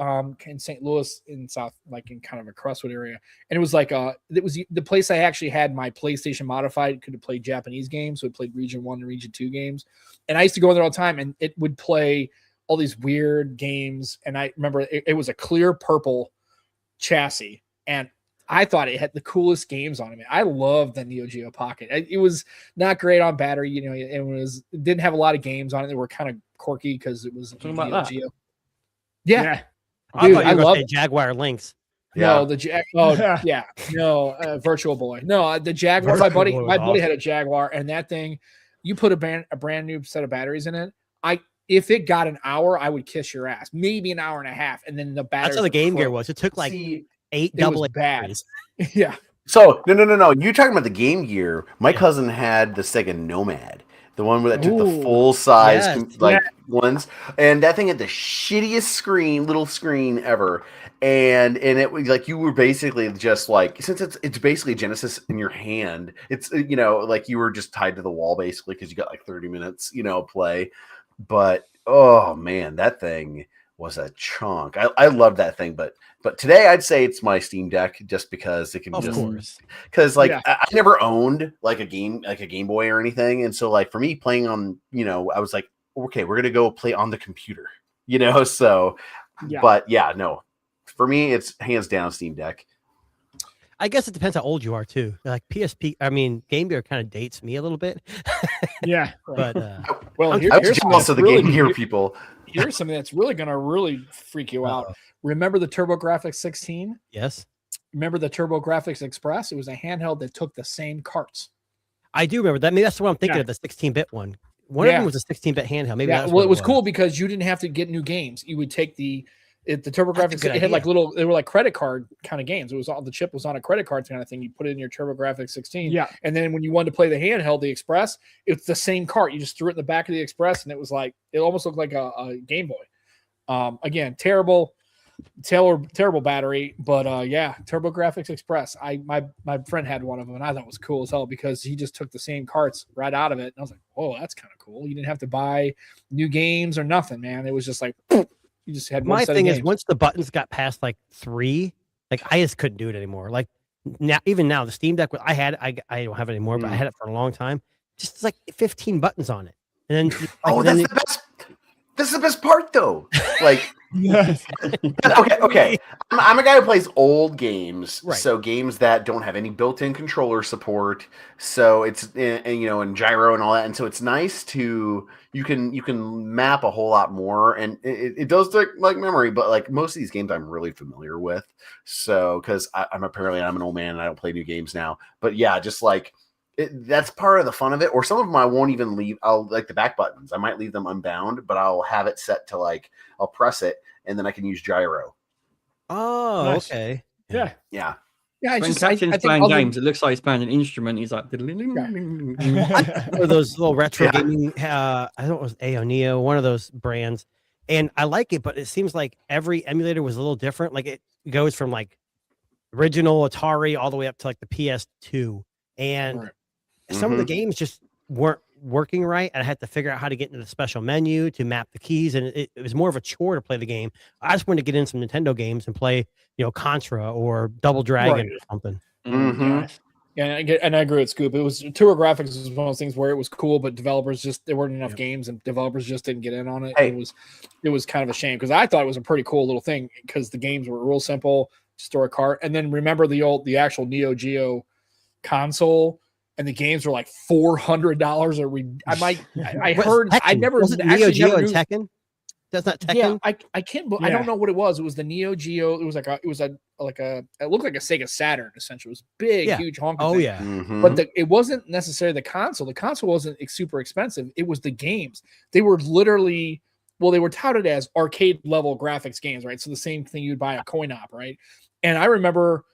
in St. Louis in South, like in kind of a Crestwood area, and it was like it was the place I actually had my PlayStation modified. Could play Japanese games, so it played Region 1 and Region 2 games, and I used to go in there all the time, and it would play all these weird games. And I remember it was a clear purple chassis, and I thought it had the coolest games on it. I loved the Neo Geo Pocket. It was not great on battery, it didn't have a lot of games on it. They were kind of quirky because it was Talking about Neo that? Geo. Yeah. I Dude, thought you I were going love to say Jaguar Lynx. No, Virtual Boy. No, the Jaguar. Virtual Boy was My buddy awesome. had a Jaguar, and that thing, you put a brand new set of batteries in it. If it got an hour, I would kiss your ass. Maybe an hour and a half, and then the battery. That's how the Game Gear was. It took like See, 8 It was double bad. batteries. Yeah. so no. You're talking about the Game Gear. My cousin had the Sega Nomad, the one that took the Ooh, full size yes. ones, and that thing had the shittiest little screen ever. And it was like you were basically just like, since it's basically Genesis in your hand, it's like you were just tied to the wall basically because you got like 30 minutes play. But oh man, that thing was a chunk. I love that thing, but today I'd say it's my Steam Deck just because it can Of course. because like Yeah. I never owned like a Game Boy or anything, and so like for me playing on I was like, okay, we're gonna go play on the computer, so Yeah. but yeah, no, for me it's hands down Steam Deck. I guess it depends how old you are too. Like PSP, I mean, Game Gear kind of dates me a little bit. Yeah. But Well, I was here's something jealous of the that's Game Gear people. Here's something that's really gonna freak you out. Remember the TurboGrafx 16? yes, Remember the TurboGrafx Express? It was a handheld that took the same carts. I do remember that. Maybe that's what I'm thinking Yeah. of, the 16-bit one. One of them was a 16-bit handheld. Maybe Yeah, that's well, what it was cool because you didn't have to get new games. You would take The TurboGrafx, good it had like idea. they were like credit card kind of games. It was all the chip was on a credit card kind of thing. You put it in your TurboGrafx 16. Yeah. And then when you wanted to play the handheld, the Express, it's the same cart. You just threw it in the back of the Express, and it was like it almost looked like a Game Boy. Again, terrible battery, but yeah, TurboGrafx Express. My friend had one of them, and I thought it was cool as hell because he just took the same carts right out of it, and I was like, "Whoa, that's kind of cool." You didn't have to buy new games or nothing, man. It was just like you just had one My set thing of is, games. once the buttons got past like 3, like I just couldn't do it anymore. Like now, even now, the Steam Deck I don't have it anymore, but I had it for a long time. Just like 15 buttons on it, and then That's the best. This is the best part, though. Like, okay. I'm a guy who plays old games, Right. So games that don't have any built-in controller support. So it's and gyro and all that, and so it's nice to you can map a whole lot more, and it does take like memory, but like most of these games I'm really familiar with. So because I'm an old man and I don't play new games now, but yeah, just like. That's part of the fun of it. Or some of them I won't even leave. I'll like the back buttons. I might leave them unbound, but I'll have it set to like I'll press it and then I can use gyro. Oh, Nice. okay. Yeah. Yeah, When Captain's playing games, it looks like he's playing an instrument. He's like, Or those little retro gaming. I don't know, it was AO Neo, one of those brands, and I like it, but it seems like every emulator was a little different. Like it goes from like original Atari all the way up to like the PS2, and Right. some of the games just weren't working right. And I had to figure out how to get into the special menu to map the keys, and it was more of a chore to play the game. I just wanted to get in some Nintendo games and play, Contra or Double Dragon or something. Mm-hmm. Yeah, and I agree with Scoop. It was TurboGrafx was one of those things where it was cool, but developers there weren't enough games, and developers just didn't get in on it. Hey. It was kind of a shame because I thought it was a pretty cool little thing because the games were real simple, store a cart, and then remember the actual Neo Geo console, and the games were like $400. I heard Tekken. I never was it actually Neo Geo never and knew. Tekken. That's not Tekken. Yeah, I can't. I Yeah. don't know what it was. It was the Neo Geo. It was it looked like a Sega Saturn. Essentially, it was big, Yeah. huge honking. Oh thing. yeah. Mm-hmm. But it wasn't necessarily the console. The console wasn't super expensive. It was the games. They were literally, they were touted as arcade level graphics games, right? So the same thing you'd buy a coin op, right? And I remember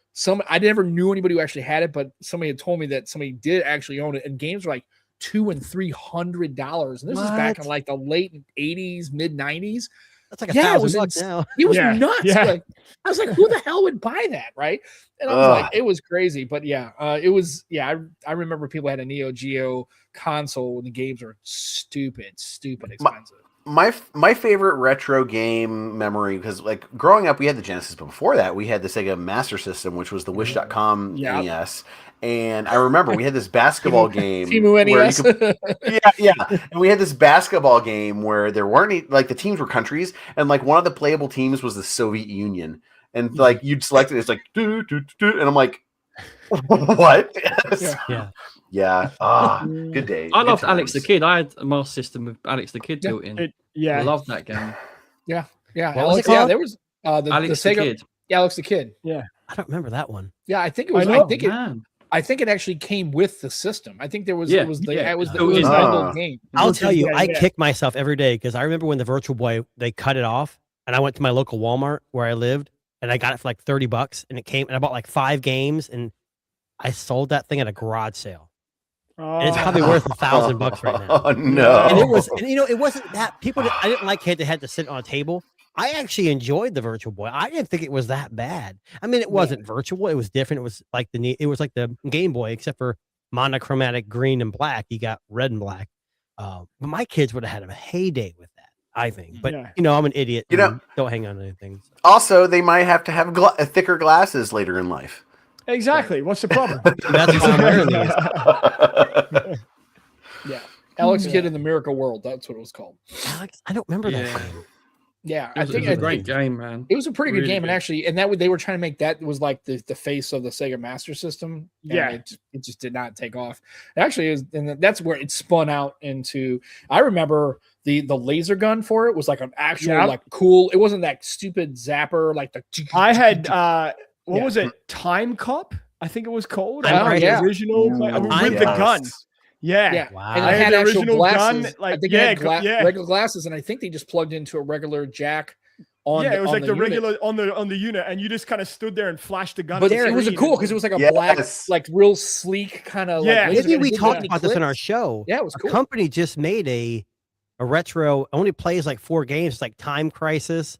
I never knew anybody who actually had it, but somebody had told me that somebody did actually own it, and games were like $200 and $300. And this was back in like the late 80s, mid 90s. That's like $1,000 ins- now. It was Yeah, nuts. yeah. Like, I was like, who the hell would buy that, right? And I was like, it was crazy. But yeah, it was. Yeah, I remember people had a Neo Geo console when the games were stupid expensive. My favorite retro game memory, because like growing up we had the Genesis, but before that we had the Sega Master System, which was the Wish.com Yeah. NES. And I remember we had this basketball game Timu where NES. you could, yeah. And we had this basketball game where there weren't any, like the teams were countries, and like one of the playable teams was the Soviet Union. And like you'd select it, it's like doo, doo, doo, doo, and I'm like, what? Yeah. Yeah. Good day. I Good loved Alex the times. Kid. I had a Master System with Alex the Kid built in. I loved that game. Yeah. What was it Yeah, called? there was the Alex the Sega. Kid. Yeah, Alex the Kid. I don't remember that one. Yeah, I think it was. I know. I think it actually came with the system. I think there was. Yeah, It was the. yeah. It was the Oh, yeah. bundled game. I'll tell you, Yeah, I yeah. kick myself every day because I remember when the Virtual Boy, they cut it off, and I went to my local Walmart where I lived, and I got it for like $30, and it came, and I bought like 5 games, and I sold that thing at a garage sale. And it's probably worth $1,000 right now. Oh no! And it was, and it wasn't that I didn't like it had to sit on a table. I actually enjoyed the Virtual Boy. I didn't think it was that bad. I mean, it wasn't virtual. It was different. It was like the Game Boy, except for monochromatic green and black. You got red and black. But my kids would have had a heyday with that, I think. But I'm an idiot. And don't hang on to anything. So. Also, they might have to have thicker glasses later in life. Exactly. What's the problem? That's why I'm wearing these. Yeah, Alex Kidd in the Miracle World. That's what it was called. Alex, I don't remember that game. Yeah, It was a great game, man. It was a pretty good Really game, and good. actually, they were trying to make that was like the face of the Sega Master System. And Yeah. it just did not take off. Actually, and that's where it spun out into. I remember the laser gun for it was like an actual like cool. It wasn't that stupid zapper like the. I had what was it? Time Cop, I think it was called. Oh, yeah. The original with the gun. Yeah. Wow. And I it had had the actual original glasses. gun, like, I think yeah, it had regular glasses, and I think they just plugged into a regular jack on. Yeah, it was like the unit. regular on the unit, and you just kind of stood there and flashed the gun. But at the it was screen cool and- because it was like a black, Yes. like real sleek kind of. Yeah. like, Maybe we didn't talked have any about this in our clips. show. Yeah, it was A cool. company just made a retro, only plays like 4 games. It's like Time Crisis.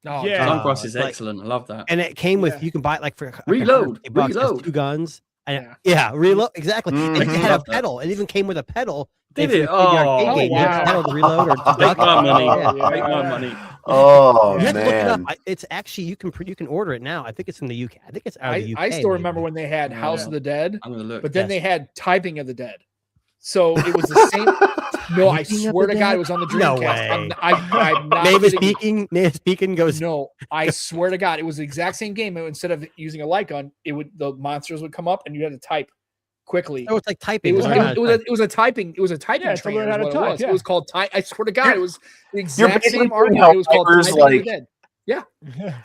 Oh, Yeah. Time Cross is like- excellent. I love that. And it came with, Yeah. you can buy it like for Reload, $150 has reload. 2 guns. And Yeah. reload. Exactly. And Mhm. it had a Love that. pedal. It even came with a pedal. Did if you it? played the arcade Oh, game, you had a wow. pedal to reload or to Take duck. my money. Yeah. Take my money. Oh You have to look it up. man. It's actually you can order it now. I think it's in the UK. I think it's out of the UK. I still remember maybe. when they had House of the Dead, I'm gonna look. but then Yes. they had Typing of the Dead. So it was the same. No, I Typing of swear the to God, Dead? it was on the No Dreamcast. way. I'm not Mavis kidding. speaking goes. No, I swear to God, it was the exact same game. Instead of using a light gun, the monsters would come up and you had to type quickly. Oh, it's like typing. It was, Learn how to type. it was a typing. It was a typing Yeah, to trainer. learn how is to what type, it was. yeah. It was called type. I swear to God, it was the You're exact basically same doing argument. how It was called typers, Typing of the like- Dead. Yeah.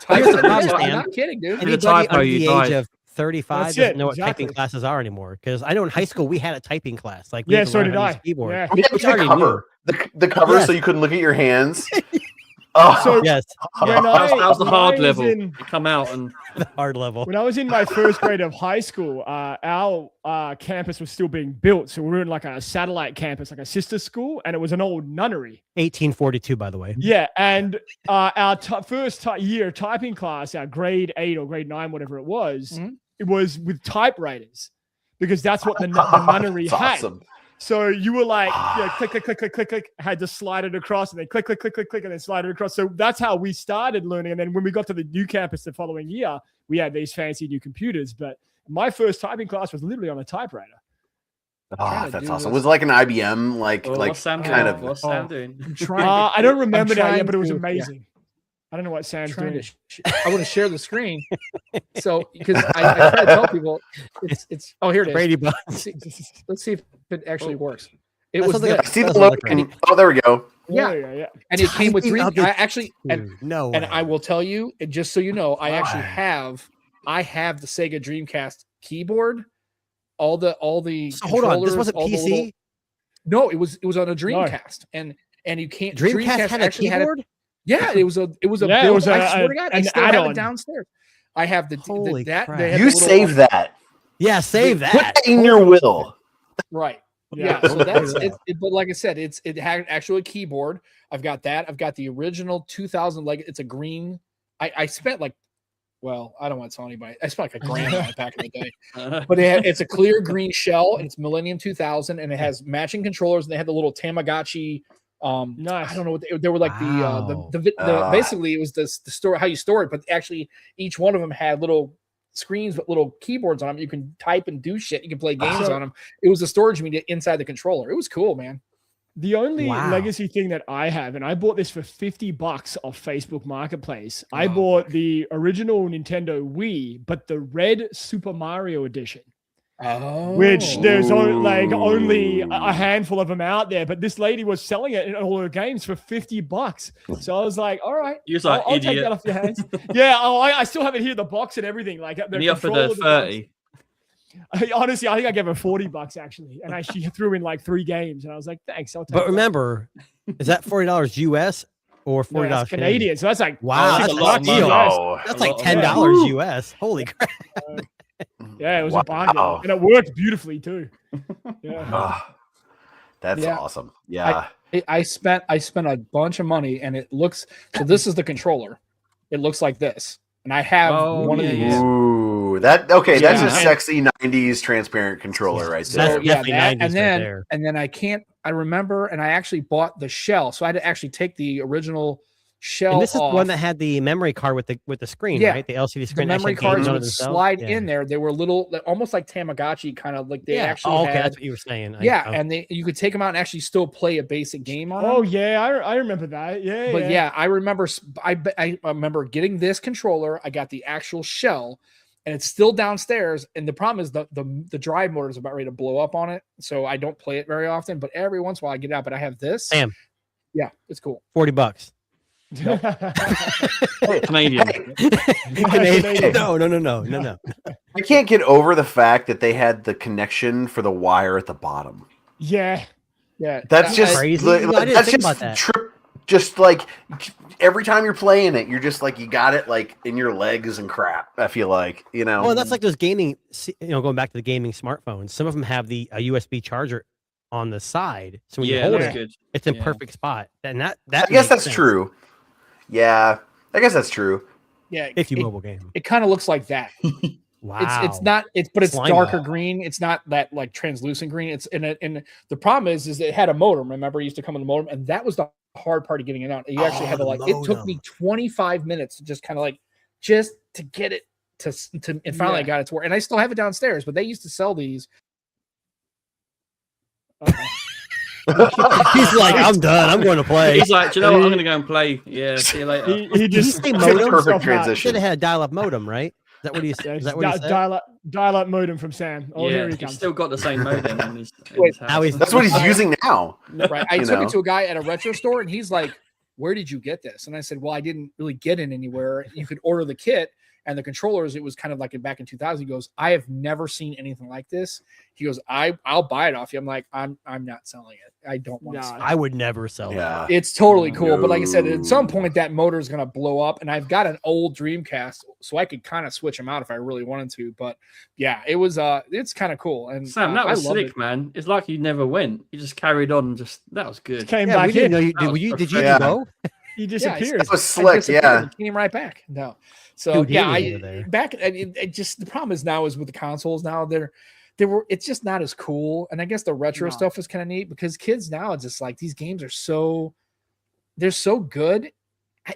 Typing Here's of the the problem, Dead. I'm Sam. not kidding, dude. Any Anybody typo, under you the age die. of 35 That's doesn't it, know what typing exactly. classes are anymore. Because I know in high school we had a typing class. Like we Yeah, had to so learn did how to use I. keyboard. Yeah. We had Which the I already cover. The cover Yes. so you couldn't look at your hands. Oh, So- Yes, When That was the when hard I was level. in- You come out and the hard level. When I was in my first grade of high school, our campus was still being built. So we were in like a satellite campus, like a sister school, and it was an old nunnery. 1842, by the way. Yeah. And our first year typing class, our grade 8 or grade 9, whatever it was, Mhm. it was with typewriters because that's what the nunnery that's had. awesome. So you were like, click, click, click, click, click, click, had to slide it across and then click, click, click, click, click, and then slide it across. So that's how we started learning. And then when we got to the new campus the following year, we had these fancy new computers. But my first typing class was literally on a typewriter. trying Oh, to that's do awesome. this. Was it like an IBM, like what's Sam kind doing? of? What's Sam doing? I'm trying. I don't remember that trying yet, but it was to- yeah. amazing. I don't know what Sam's trying doing. to I want to share the screen. So because I try to tell people it's oh here it is. Brady Bunch. Let's see if it actually works. It That was sounds like a- this. I see the Doesn't look. look right. Oh, there we go. Yeah. Yeah. And it came with Typing 3. of the I actually and No and way. I will tell you, and just so you know, I actually Wow. have the Sega Dreamcast keyboard. All the So hold on, this controllers, wasn't all the PC. little- no, it was on a Dreamcast, and you can't Dreamcast had a actually keyboard. Yeah, it was a Yeah, it built, was I swear to God, I an still have add-on. it downstairs. I have the Holy that crap. they had You the little- save that. Yeah, save Put that. that in your will. right. Yeah. Yeah, so that's it. But like I said, it had actually a keyboard. I've got that. I've got the original 2000. Like it's a green. I spent like, well, I don't want to tell anybody. I spent like a grand on it back in the day. But it's a clear green shell, and it's Millennium 2000, and it has matching controllers. And they had the little Tamagotchi. Nice. I don't know what they were like. Wow. The basically it was the store how you store it, but actually each one of them had little screens with little keyboards on them. You can type and do shit. You can play games So- on them. It was a storage media inside the controller. It was cool, man. The only Wow. legacy thing that I have, and I bought this for $50 off Facebook Marketplace. I Oh, bought the original Nintendo Wii, but the red Super Mario edition, Oh, which there's only Ooh. a handful of them out there. But this lady was selling it in all her games for $50. So I was like, all right, You was like, I'll take idiot. that off your hands. Yeah, I still have it here, the box and everything. Like the And he offered controller, her the box. 30. Honestly, I think I gave her $40 actually, and she threw in like 3 games, and I was like, thanks, I'll take. But that. remember, is that $40 US or No, $40 that's Canadian, so that's like Wow, that's that's a lot a of deal. money. Oh, That's A like lot of $10 money. US. Holy crap! Yeah, it was Wow. a bargain, and it worked beautifully too. Yeah, ah, that's Yeah. awesome. Yeah. I spent a bunch of money, and it looks. So this is the controller. It looks like this, and I have Oh, one of yeah, these. yeah. Ooh, that's a Yeah. sexy '90s transparent controller right So there. That's yeah, definitely that, 90s and right there. then I remember, and I actually bought the shell, so I had to actually take the original shell And this is the off. one that had the memory card with the screen, Yeah. right? The LCD the screen. that memory actually had cards games on it would themselves. slide Yeah. in there. They were little, almost like Tamagotchi, kind of like they Yeah. actually Oh, okay, had. that's what you were saying. Yeah, I- and you could take them out and actually still play a basic game on Oh them. yeah, I remember that. Yeah, But yeah, I remember. I remember getting this controller. I got the actual shell, and it's still downstairs. And the problem is the drive motor is about ready to blow up on it, so I don't play it very often. But every once in a while, I get it out. But I have this. Sam. Yeah, it's cool. $40. Canadian. Canadian. No. I can't get over the fact that they had the connection for the wire at the bottom. yeah. Yeah, That's I- just Crazy. like, I didn't that's think just about that. just like every time you're playing it, you're just like you got it like in your legs and crap. I feel like, you know. Well, that's like those gaming, going back to the gaming smartphones. Some of them have the USB charger on the side, so when you hold that's it, good. it's in perfect spot. And that I guess makes that's sense true. Yeah, I guess that's true. Yeah, if you mobile game. it kind of looks like that. Wow, It's not but it's Slime darker ball. green. It's not that like translucent green. It's and the problem is it had a modem. Remember, it used to come in the modem, and that was the hard part of getting it out. You actually had to like. It took me 25 minutes to just kind of like just to get it to and finally I got it to work. And I still have it downstairs, but they used to sell these. He's like, I'm done. I'm going to play. He's like, do you know what? I'm going to go and play. Yeah, see you later. He just Did he say modem? Perfect He transition. should have had a dial-up modem, right? Is that what he said? Is that what he said? dial-up modem from Sam. Oh, here he He's comes. still got the same modem in his Now house. he's- That's what he's using now. Right. I You took know? it to a guy at a retro store, and he's like, "Where did you get this?" And I said, "Well, I didn't really get it anywhere. You could order the kit and the controllers. It was kind of like back in 2000." He goes, "I have never seen anything like this." He goes, "I'll buy it off you." I'm like, "I'm not selling it. I don't want to." Nah. sell it." I would never sell that. Yeah. It's totally cool, but like I said, at some No. point that motor is going to blow up, and I've got an old Dreamcast, so I could kind of switch them out if I really wanted to. But yeah, it was it's kind of cool. And Sam, that was I loved slick, it. man. It's like you never went. You just carried on. And just that was good. Came Yeah, we back didn't in. know you That was did. Did you Yeah. go? He Yeah, disappeared. That was I slick, disappeared yeah. and came right back. No, so Dude, he yeah, was over there. back. It just the problem is now is with the consoles now it's just not as cool. And I guess the retro No. stuff is kind of neat because kids now it's just like these games are they're so good.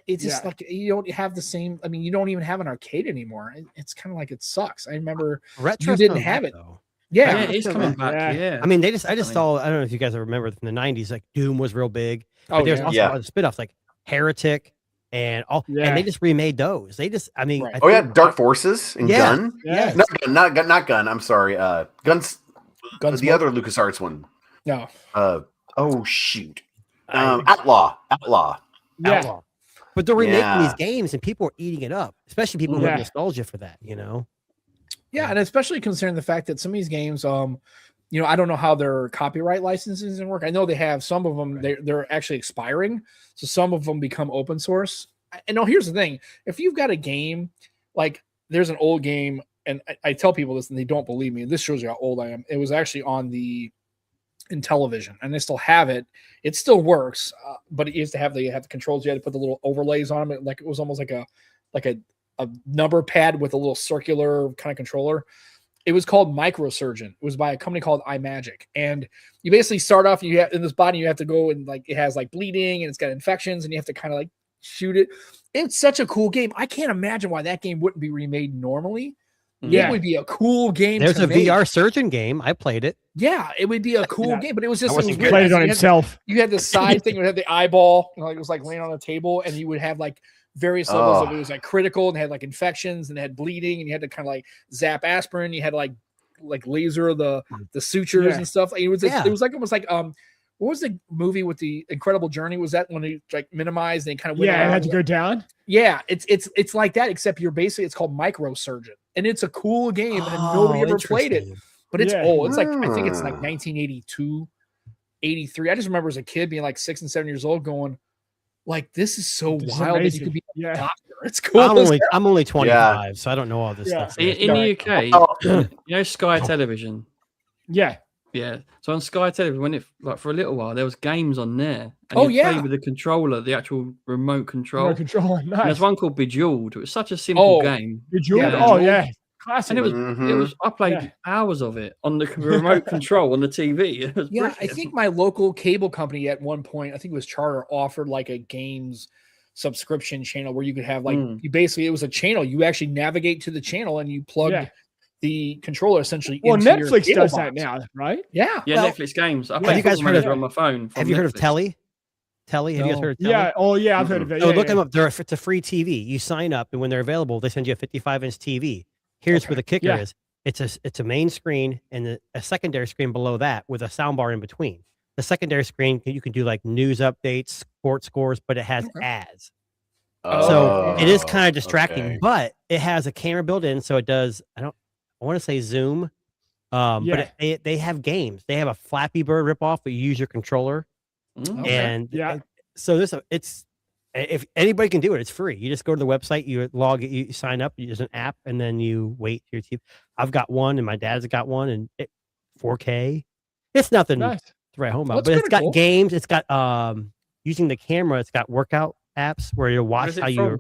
It's just like you don't have the same. I mean, you don't even have an arcade anymore. It's kind of like it sucks. I remember Retro you didn't have it. though. Yeah, Yeah, it's coming back. Yeah. Yeah. I mean, I just saw. I don't know if you guys remember from the '90s. Like Doom was real big. Oh, But there's yeah. also Yeah. other spin-offs like Heretic and all. Yeah. And they just remade those. They just. I mean. Right. I Oh yeah, think- Dark Forces and Yeah. Gun. Yeah. Not Gun. I'm sorry. Guns. The Gunsmoke? other LucasArts one. No, Oh shoot. Outlaw. Yeah. Outlaw. But they're remaking Yeah. these games, and people are eating it up. Especially people who Yeah. have nostalgia for that. yeah, and especially considering the fact that some of these games, I don't know how their copyright licenses work. I know they have some of them; they're actually expiring, so some of them become open source. And no, here's the thing: if you've got a game, like there's an old game, and I tell people this, and they don't believe me. This shows you how old I am. It was actually in television, and they still have it. It still works, but it used to have the controls. You had to put the little overlays on them. Like it was almost like a number pad with a little circular kind of controller. It was called Microsurgeon. It was by a company called iMagic. And you basically start off, you have in this body, you have to go and like it has like bleeding and it's got infections and you have to kind of like shoot it. It's such a cool game. I can't imagine why that game wouldn't be remade normally. Yeah. It would be a cool game. There's to a make. VR surgeon game. I played it. Yeah, it would be a cool Yeah. game, but it was just I it wasn't was good. weird. Played it on You had- himself. You had the side thing, you had the eyeball, like it was like laying on a table, and you would have like various levels of it was like critical and had like infections and had bleeding, and you had to kind of like zap aspirin, you had to like laser the sutures Yeah. and stuff. It was Yeah. it was like almost like what was the movie with the Incredible Journey? Was that when they like minimized and kind of went Yeah, it around? had to go down. Yeah, it's like that, except you're basically it's called Microsurgeon, and it's a cool game, and nobody ever played it. Interesting. But it's Yeah. old. It's like I think it's like Ah. 1982, 83. I just remember as a kid being like 6 and 7 years old, going like, "This is so This is wild that you amazing. could be a Yeah. doctor." It's cool. I'm only 25, so I don't know all this Yeah. stuff. In the UK, Oh, you know Sky Television. Yeah. Yeah. So on Sky Television, when it like for a little while, there was games on there. And Oh, you'd play yeah. with the controller, the actual remote control. No control. And Nice. there's one called Bejeweled. It was such a simple Oh, game. Bejeweled? Yeah. Oh, yeah. Classic. And it was Mhm. I played Yeah. hours of it on the remote control on the TV. It was Yeah, I brilliant. think my local cable company at one point, I think it was Charter, offered like a games subscription channel where you could have like you basically it was a channel. You actually navigate to the channel and you plug Yeah. the controller essentially. Well, into your Netflix cable does that box. now, right? Yeah, Yeah, Well, Netflix games. I yeah. played Have you guys Football heard of- Manager on my phone. Have you heard of Telly? Telly? Have you guys No. heard of Telly? Yeah. Oh, yeah. I've heard of it. So Yeah, look yeah. them up. It's a free TV. You sign up, and when they're available, they send you a 55-inch TV. Here's where the kicker Yeah. is: it's a main screen and a secondary screen below that with a soundbar in between. The secondary screen you can do like news updates, sports scores, but it has ads. So it is kind of distracting, okay. but it has a camera built in, so it does. I want to say Zoom, Yeah. but they have games. They have a Flappy Bird ripoff, but you use your controller, Mm. Okay. and Yeah. So it's if anybody can do it, it's free. You just go to the website, you log it, you sign up. There's an app, and then you wait your TV. I've got one, and my dad's got one, and 4K. It's nothing Nice. to write home Well, about, it's but it's kinda got cool. games. It's got using the camera. It's got workout apps where you watch how you're.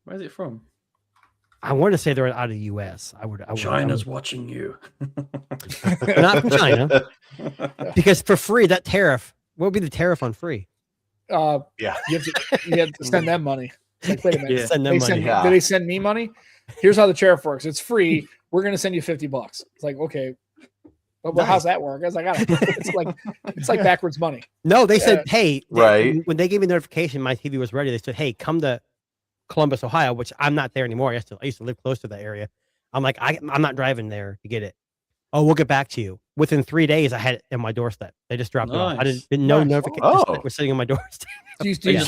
Where's it from? I want to say they're out of the U.S. I would. China's watching you. Not from China, because for free, that tariff. What would be the tariff on free? Yeah. You have to send them money. It's like, wait a minute. Yeah. Send them They money. send, Yeah. Do they send me money? Here's how the tariff works. It's free. We're gonna send you $50. It's like, okay. Well, Nice. how's that work? I was like, I don't know. It's like backwards money. No, they said, hey, Right. when they gave me notification, my TV was ready. They said, hey, come to Columbus, Ohio, which I'm not there anymore. I used to live close to that area. I'm like, I'm not driving there to get it. Oh, we'll get back to you. Within 3 days, I had it on my doorstep. They just dropped it off. I Nice. didn't know Nice. notification. Oh. It was sitting on my doorstep. Do you Yeah.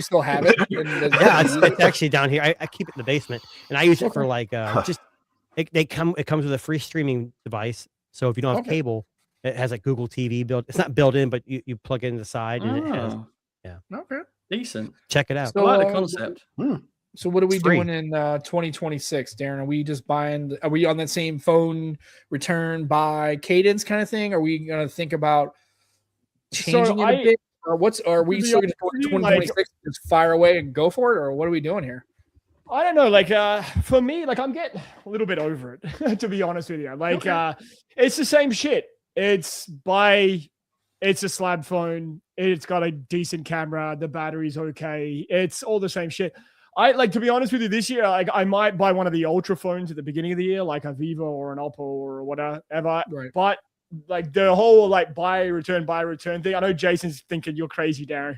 still have it? Yeah, it's actually down here. I keep it in the basement, and I use it for like just. It comes with a free streaming device. So if you don't have Okay. cable, it has like Google TV built. It's not built in, but you plug it in the side, and it has. Oh, Okay. decent. Check it out. So, I like the concept. So what are we It's free. doing in 2026, Darren? Are we just buying? Are we on that same phone return buy cadence kind of thing? Are we going to think about changing it a bit, or are we to be still going to honest go with to you, 2026? Just fire away and go for it, or what are we doing here? I don't know. Like, for me, like, I'm getting a little bit over it, to be honest with you. Like, it's the same shit. It's a slab phone. It's got a decent camera. The battery's okay. It's all the same shit. To be honest with you, this year, like, I might buy one of the ultra phones at the beginning of the year, like a Vivo or an Oppo or whatever. Right. But like the whole like buy return thing, I know Jason's thinking you're crazy, Darren.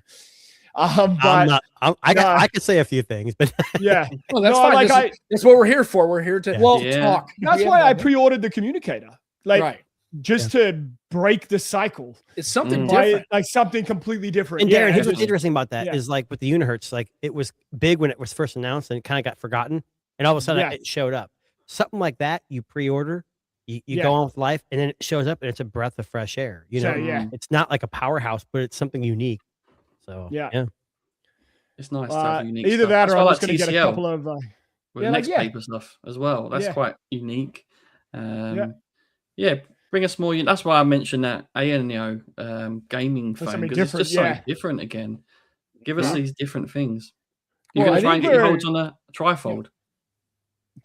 But I'm not. I could say a few things, but yeah, Well, that's No, fine. like, That's what we're here for. We're here to Yeah. talk. that's We why have I no- pre-ordered the communicator, like right. just to break the cycle. It's something Buy different. like something completely different. and Darren, here's what's just- interesting about that is Yeah. like with the Unihertz, like it was big when it was first announced, and it kind of got forgotten, and all of a sudden Yeah. it showed up. Something like that, you pre-order, you Yeah. go on with life, and then it shows up, and it's a breath of fresh air. You know, So, yeah. it's not like a powerhouse, but it's something unique. So Yeah. It's nice to have unique either stuff. that That's or why I'm I just like going to get a TCL couple of with yeah, next like, yeah. paper stuff as well. That's Yeah. quite unique. Yeah. Yeah, bring us more. That's why I mentioned that Aeneo gaming That's phone, something because it's just different, so different again. Give us Yeah. these different things. You're Well, going I to try and think get your we're- holds on a trifold.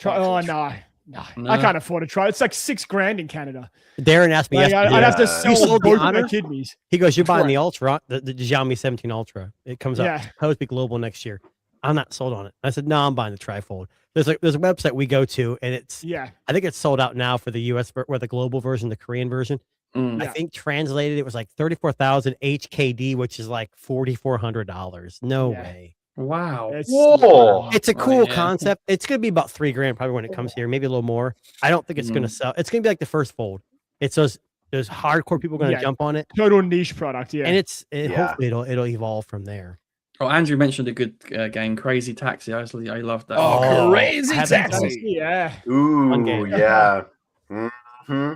oh no. No. I can't afford to try. It's like $6,000 in Canada. Darren asked me Like, yesterday. I'd have to Yeah. sell You sold the both of my Honor? kidneys. He goes, "You're buying Right. the Ultra, the Xiaomi 17 Ultra. It comes Yeah. out supposed to be global next year. I'm not sold on it." I said, "No, I'm buying the trifold." There's a website we go to, and it's Yeah. I think it's sold out now for the US or the global version, the Korean version. Mm. I Yeah. think translated it was like 34,000 HKD, which is like $4,400. No Yeah. way. Wow. It's, Whoa. It's a Oh, cool yeah. concept. It's gonna be about $3,000 probably when it comes here, maybe a little more. I don't think it's gonna sell. It's gonna be like the first fold. It's those hardcore people gonna Yeah. jump on it, total niche product. Yeah. and Yeah. hopefully it'll evolve from there. Oh, Andrew mentioned a good game, Crazy Taxi. I love that. Oh, Oh, crazy haven't taxi. yeah. Ooh, game. yeah. Hmm.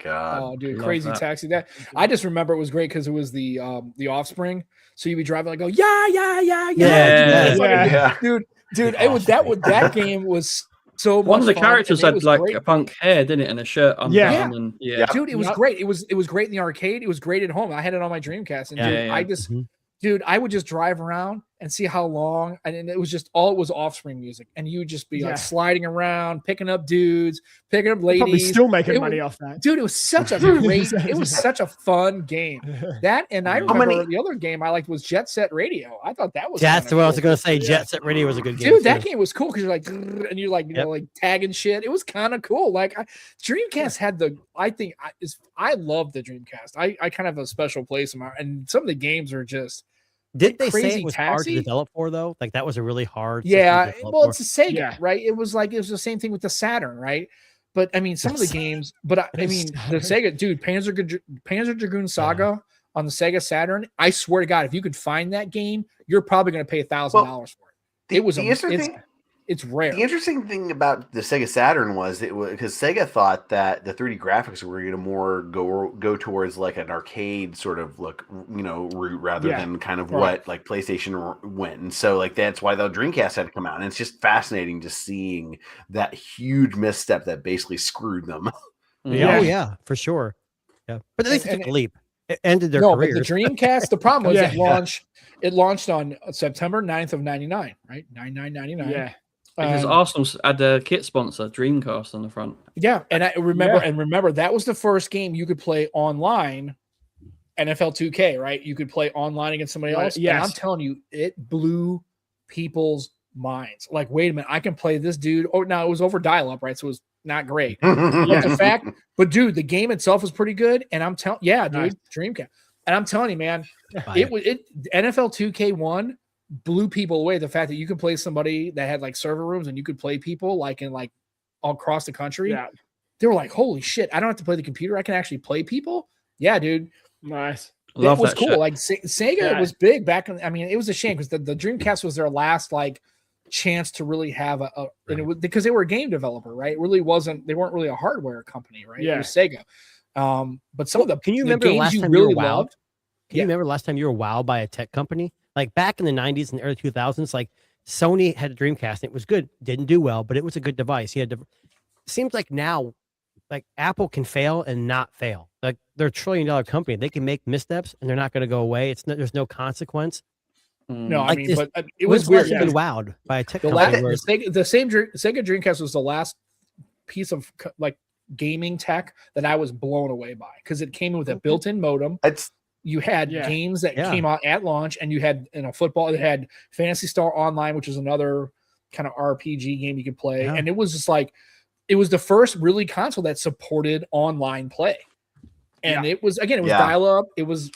God. Oh, dude, Love crazy that. taxi. That I just remember it was great because it was the Offspring. So you'd be driving like, go yeah. Yeah. Yeah. dude. That game was so much One of the fun, characters and it had was like great. a punk hair, didn't it, and a shirt undone. Yeah. And Yeah. Dude, it was Yep. great. It was great in the arcade. It was great at home. I had it on my Dreamcast, and Yeah. dude, Yeah, yeah. I just Mhm. dude, I would just drive around and see how long, and it was just all it was Offspring music, and you would just be Yeah. like sliding around, picking up dudes, picking up Probably ladies. still making It money was- off that. Dude, it was such a great, it was such a fun game. That and I How remember many- the other game I liked was Jet Set Radio. I thought that was That's kinda what I was cool. gonna say. Yeah. Jet Set Radio was a good game. Dude, that too. game was cool because you're like, and you're like, you Yep. know, like tagging shit. It was kind of cool. Like Dreamcast had I love the Dreamcast. I kind of have a special place in my, and some of the games are just, Did they say Crazy it was hard Taxi? to develop for though? Like that was a really hard. system yeah. to develop Well, for? it's a Sega, Yeah. right? It was the same thing with the Saturn, right? But I mean, some of the That's- games, but I mean, the Sega, dude, Panzer Dragoon Saga on the Sega Saturn. I swear to God, if you could find that game, you're probably going to pay $1,000 for it. It was the a- interesting it's- thing. It's rare. The interesting thing about the Sega Saturn was because Sega thought that the 3D graphics were going to more go towards like an arcade sort of look, route rather than kind of what like PlayStation went, and so like that's why the Dreamcast had to come out, and it's just fascinating just seeing that huge misstep that basically screwed them. Yeah. Oh yeah, for sure. Yeah, but at least it took a leap. It ended their careers. But the Dreamcast, the problem was it launched on September 9th of 99, right? 9999. Yeah. Because Arsenal had their kit sponsor, Dreamcast, on the front. Yeah, and I remember that was the first game you could play online, NFL 2K, right? You could play online against somebody else. Yes. And I'm telling you, it blew people's minds. Like, wait a minute, I can play this dude. Oh, no, it was over dial-up, right? So it was not great. But dude, the game itself was pretty good. And I'm telling, Dreamcast. And I'm telling you, man, NFL 2K1 blew people away. The fact that you could play somebody that had like server rooms and you could play people like in like all across the country. Yeah. They were like, holy shit, I don't have to play the computer. I can actually play people. Yeah, dude. Nice. It was cool. Shit. Like Sega was big back in, I mean, it was a shame because the Dreamcast was their last like chance to really have and it was because they were a game developer, right? It really wasn't, they weren't really a hardware company, right? Yeah. It was Sega. But some of the can you remember games the last you time really you were wowed? loved? Can you remember the last time you were wowed by a tech company? Like back in the 90s and early 2000s, like Sony had a Dreamcast. And it was good. Didn't do well, but it was a good device. Seems like now, like Apple can fail and not fail. Like they're $1 trillion company. They can make missteps and they're not going to go away. There's no consequence. No, like I mean, but it was weird. weird. Been wowed by a tech company. company. The Sega Dreamcast was the last piece of like gaming tech that I was blown away by because it came with a built-in modem. You had games that came out at launch, and you had football. It had Phantasy Star Online, which is another kind of RPG game you could play, and it was just like it was the first really console that supported online play. And it was dial up. It was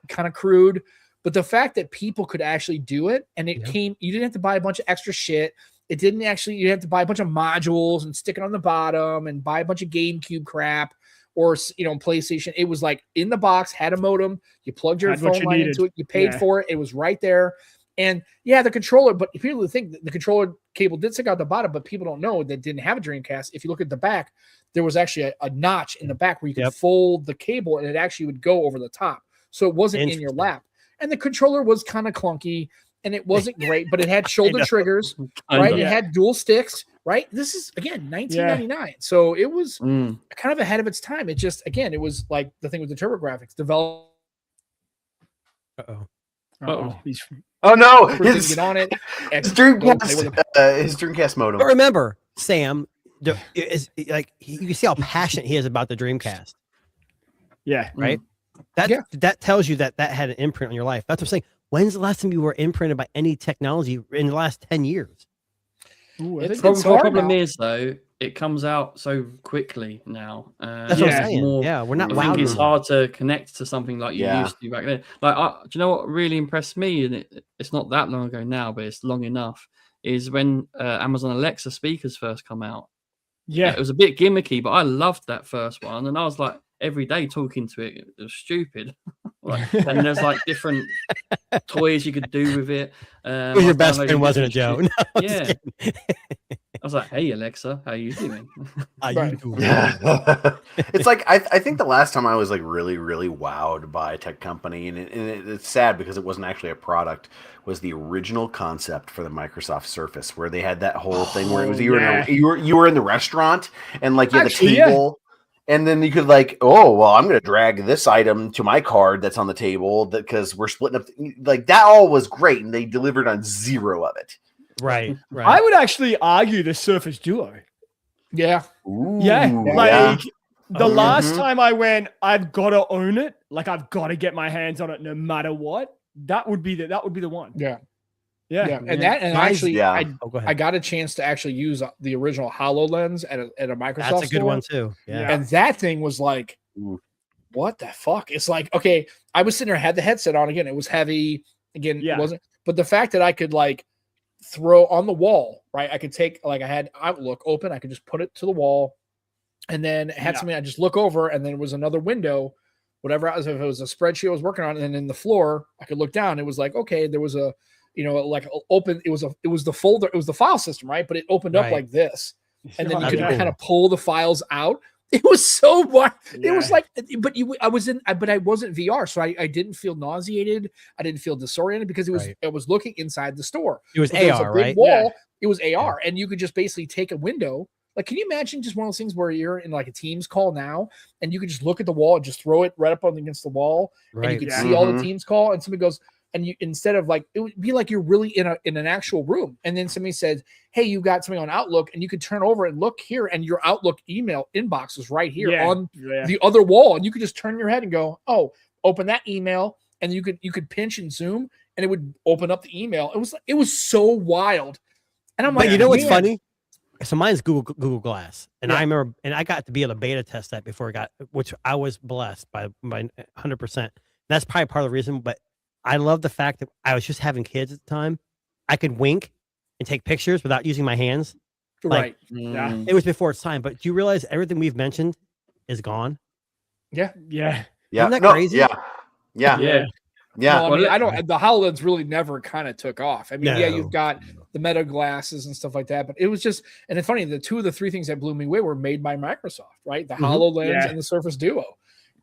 kind of crude, but the fact that people could actually do it, and it came, you didn't have to buy a bunch of extra shit. It didn't actually, you had to buy a bunch of modules and stick it on the bottom and buy a bunch of GameCube crap. Or PlayStation, it was like in the box, had a modem. You plugged your phone line into it. You paid for it. It was right there. And the controller. But people think that the controller cable did stick out the bottom, but people don't know that didn't have a Dreamcast. If you look at the back, there was actually a notch in the back where you could fold the cable, and it actually would go over the top, so it wasn't in your lap. And the controller was kind of clunky, and it wasn't great, but it had shoulder triggers, right? It had dual sticks. Right. This is, again, 1999. So it was kind of ahead of its time. It just, again, it was like the thing with the TurboGrafx developed. Oh no. Get on it. His Dreamcast modem. But remember, Sam, is like you can see how passionate he is about the Dreamcast. Yeah. Right. That tells you that had an imprint on your life. That's what I'm saying. When's the last time you were imprinted by any technology in the last 10 years? Ooh, the problem is though, it comes out so quickly now. That's what I'm saying. We're not. I think it's hard to connect to something like you used to back then. Like, do you know what really impressed me? And it's not that long ago now, but it's long enough. Is when Amazon Alexa speakers first come out. Yeah, it was a bit gimmicky, but I loved that first one, and I was like every day talking to it. It was stupid. And there's like different toys you could do with it. It was your best friend, wasn't it, Joe? No, yeah. I was like, "Hey Alexa, how you doing?" It's like I think the last time I was like really wowed by a tech company, and it's sad because it wasn't actually a product, was the original concept for the Microsoft Surface, where they had that whole thing where it was you were in the restaurant and like you had the table. And then you could like, I'm going to drag this item to my card that's on the table because we're splitting up. Like that all was great, and they delivered on zero of it. Right. I would actually argue the Surface Duo. Yeah. Ooh, the last time I went, I've got to own it. Like I've got to get my hands on it no matter what. That would be the one. Yeah. Actually, I got a chance to actually use the original HoloLens at a Microsoft. That's a good store. one too. Yeah. And that thing was like, what the fuck? It's like, okay, I was sitting there, had the headset on again. It was heavy again. It wasn't, but the fact that I could like throw on the wall, right? I could take, like I had Outlook open. I could just put it to the wall, and then it had something. I just look over, and then it was another window, whatever. If it was a spreadsheet I was working on, and then in the floor, I could look down. It was like, okay, there was a like open. It was the folder. It was the file system, right? But it opened up Right. like this, and then you That'd could be kind of cool. pull the files out. It was so wild. It was Yeah. like, but I wasn't VR, so I didn't feel nauseated. I didn't feel disoriented because Right. I was looking inside the store. It was But there was AR, a big right? wall. Yeah. It was AR, and you could just basically take a window. Like, can you imagine just one of those things where you're in like a Teams call now, and you could just look at the wall and just throw it right up against the wall, and you Right. could Yeah. see all the Mhm. Teams call, and somebody goes, and you instead of like it would be like you're really in an actual room, and then somebody said, "Hey, you got something on Outlook," and you could turn over and look here, and your Outlook email inbox is right here on the other wall, and you could just turn your head and go, "Oh, open that email," and you could pinch and zoom, and it would open up the email. It was so wild, and I'm like, But you know what's man. funny? So mine's Google Glass, and Yeah. I remember, and I got to be able to beta test that before I got, which I was blessed by 100%. That's probably part of the reason. But I love the fact that I was just having kids at the time. I could wink and take pictures without using my hands. Right? Yeah. Mm. It was before its time. But do you realize everything we've mentioned is gone? Yeah. Yeah. Isn't that No, crazy? Yeah. Yeah. Yeah. Yeah. Well, I Well, mean, let- I don't. The Hololens really never kind of took off. I mean, yeah, No. you've got the Meta glasses and stuff like that, but it was just. And it's funny. The two of the three things that blew me away were made by Microsoft, right? The Mhm. Hololens Yeah. and the Surface Duo,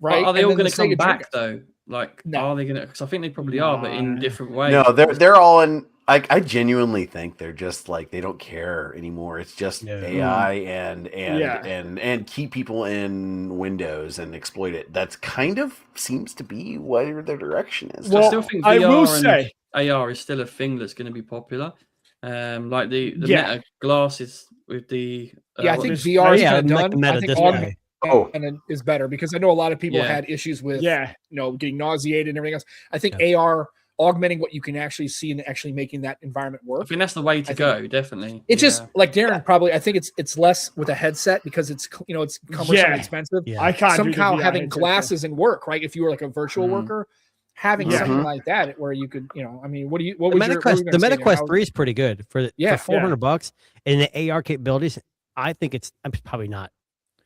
But right? are they And all then going the to come Sega back Dreamcast. though? Like, No. are they going to? Because I think they probably are, but in No. different ways. No, they're all in. I genuinely think they're just like they don't care anymore. It's just No. AI and Yeah. and keep people in Windows and exploit it. That's kind of seems to be where their direction is. Well, I still think I VR will and say- AR is still a thing that's going to be popular. Like the Yeah. Meta glasses with the Yeah, I what think is- VR is Yeah, kind of like the done. Meta I think display. augmented Oh. is better because I know a lot of people Yeah. had issues with Yeah. getting nauseated and everything else. I think Yeah. AR augmenting what you can actually see and actually making that environment I work. think that's the way to I go. Definitely. It's just Yeah. like Darren probably. I think it's less with a headset because it's it's cumbersome Yeah. and expensive. Yeah. I can't do the Somehow VR having headset, glasses and work, right? If you were like a virtual Mhm. worker, having Yeah. something Mhm. like that where you could, I mean, what The was your, what were you MetaQuest, the gonna say, Darren? MetaQuest How- 3 is pretty good for Yeah. for $400 and the AR capabilities. I think it's probably not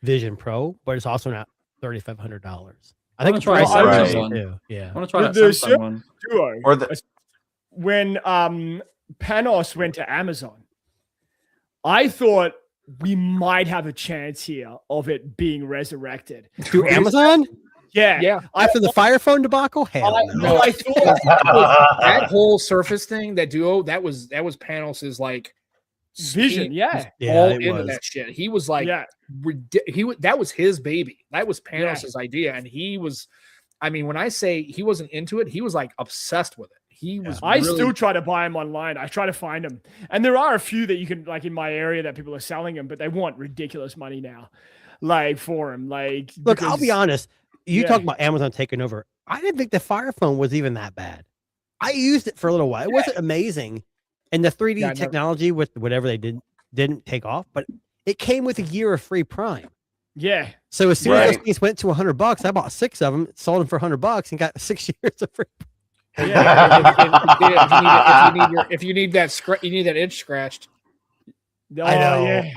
Vision Pro, but it's also not $3,500. I think wanna the try price a is Samsung one. too. Yeah. I want to try The- that the Samsung one. Duo. Or the When Panos went to Amazon, I thought we might have a chance here of it being resurrected. To Amazon Yeah. Yeah, after the Fire Phone debacle? Hell no. No, I thought that whole Surface thing, that Duo, that was Panos's like Vision. he Yeah. was Yeah, all it into was. that shit. He was like, Yeah. that was his baby. That was Panos's idea, and he was. I mean, when I say he wasn't into it, he was like obsessed with it. He was. I really- still try to buy them online. I try to find them. And there are a few that you can, like in my area, that people are selling them, but they want ridiculous money now. Like for them. Like, Look, I'll be because- honest. You Yeah. talk about Amazon taking over. I didn't think the Fire Phone was even that bad. I used it for a little while. It wasn't amazing. And the 3D Yeah, I never- technology with whatever they didn't take off, but it came with a year of free Prime. Yeah. So as soon as those Right. things went to $100, I bought 6 of them, sold them for $100, and got 6 years of free. if you need that you need that itch scratched. Oh, I know. yeah.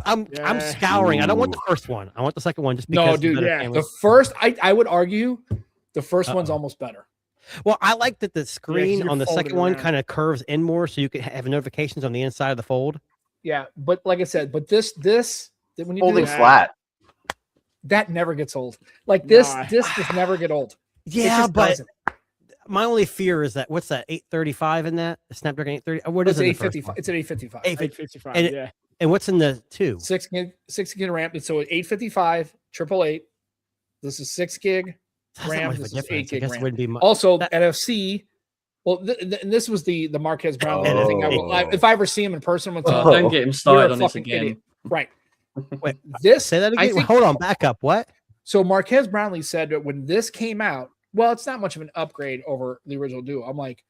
I'm Yeah. scouring. I don't want the Ooh. first one. I want the second one just No, because. dude, better yeah, camera. The first, I would argue, the 1st one's Uh-oh. almost better. Well, I like that the screen can on the fold it second one around. kind of curves in more, so you can have notifications on the inside of the fold. Yeah, but like I said, but this when you do holding this, flat. that never gets old. Like this Nah. does never get old. It Yeah, just but doesn't. my only fear is that what's that 835 in that the Snapdragon 830? What It's is it? an in the first 855. one? It's an 855. 855. And it- Yeah. And what's in the 2? 6 gig RAM. So 855, 888. This is 6 gig. That's not RAM, much of a this is difference. 8 I gig guess it RAM. wouldn't be much. Also That- NFC. Well, and this was the Marquez Brownlee Oh. thing. If I ever see him in person, I'm Oh, gonna don't get him you're started a on this fucking again. idiot. Right. Wait, This say that I again. think- Hold on, back up. What? So Marquez Brownlee said that when this came out, well, it's not much of an upgrade over the original Duo. I'm like,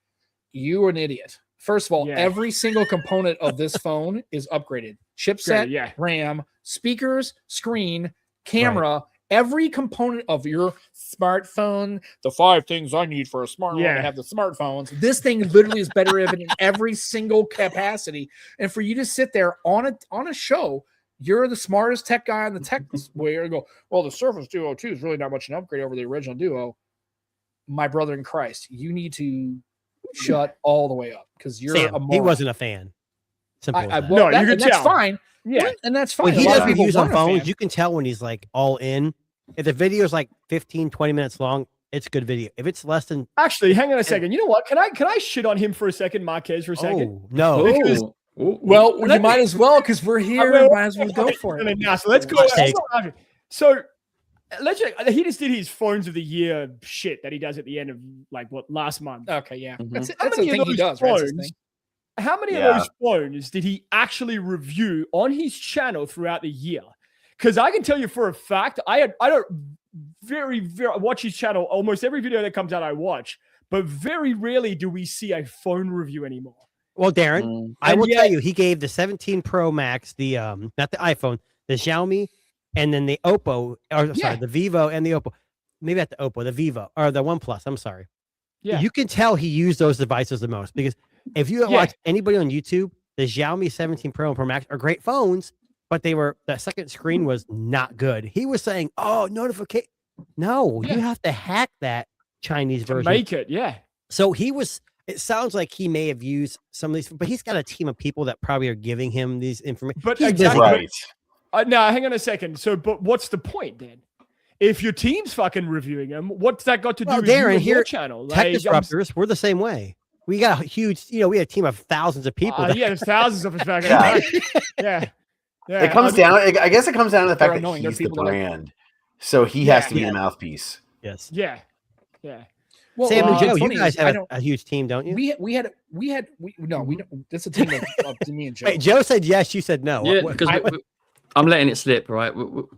you are an idiot. First of all, Yeah. every single component of this phone is upgraded. Chipset, Yeah. RAM, speakers, screen, camera, every component of your smartphone, the 5 things I need for a smartphone Yeah. to have the smartphones. This thing literally is better in every single capacity. And for you to sit there on a show, you're the smartest tech guy on the tech where you go, well, the Surface Duo 2 is really not much an upgrade over the original Duo. My brother in Christ, you need to shut all the way up because you're a Sam, moron. he wasn't a fan. Simple as that. Well, No, you could and that's tell. fine. Yeah. And that's fine. When A he lot does of people reviews on weren't a fan. phones, you can tell when he's like all in. If the video is like 15, 20 minutes long, it's a good video. If it's less than Actually, hang on a second. You know what? Can I shit on him for a second, Marquez, for a second? no. Because- Well, you might as well because we're here. Wait, Might as well go for it. Now, so let's go. Hot take. So let's check. He just did his phones of the year shit that he does at the end of like last month. Okay, yeah, Mhm. that's How the many of thing he those does. Right? That's his phones- thing. How many Yeah. of those phones did he actually review on his channel throughout the year? Because I can tell you for a fact, I don't very watch his channel. Almost every video that comes out, I watch, but very rarely do we see a phone review anymore. Well, Darren, Mm. I And will yet- tell you, he gave the 17 Pro Max, the not the iPhone, the Xiaomi, and then the Oppo, or sorry, Yeah. the Vivo and the Oppo. Maybe not the Oppo, the Vivo or the OnePlus. I'm sorry. Yeah. You can tell he used those devices the most because if you Yeah. watch anybody on YouTube, the Xiaomi 17 Pro and Pro Max are great phones, but that second screen was not good. He was saying, "Oh, notification." No, Yeah. you have to hack that Chinese To version. make it, yeah. So it sounds like he may have used some of these, but he's got a team of people that probably are giving him these information. But He's exactly. busy. Right. Now, hang on a second. So, but what's the point then? If your team's fucking reviewing them, what's that got to do Well, with you Darren, and your here- channel? Tech I'm- Disruptors, we're the same way. We got a huge, we had a team of thousands of people. that- yeah, there's thousands of us back. Yeah. Yeah. Yeah. It comes down. I guess it comes down to the They're fact that annoying. They're he's the people that I- brand, so he Yeah. has to be Yeah. the mouthpiece. Yes. Yeah. Yeah. Well, Sam and what's Joe, you funny guys is I have don't. a huge team, don't you? We had no. We don't. That's a team of me and Joe. Wait, Joe said yes. You said no. Yeah, What- because I'm letting it slip, right?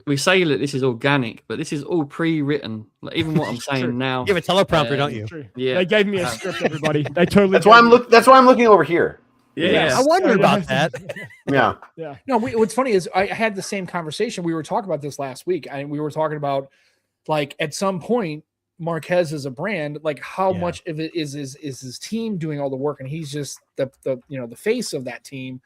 We say that this is organic, but this is all pre-written. Like, even what I'm saying now. you have a teleprompter, don't you? True. Yeah. They gave me a script, everybody. They totally. That's why gave I'm me- That's why I'm looking over here. Yeah. I wonder Yeah, about yeah. that. Yeah. Yeah. No, what's funny is I had the same conversation. We were talking about this last week, and we were talking about like at some point Marquez is a brand. Like how Yeah. much of it is his team doing all the work, and he's just the the face of that team.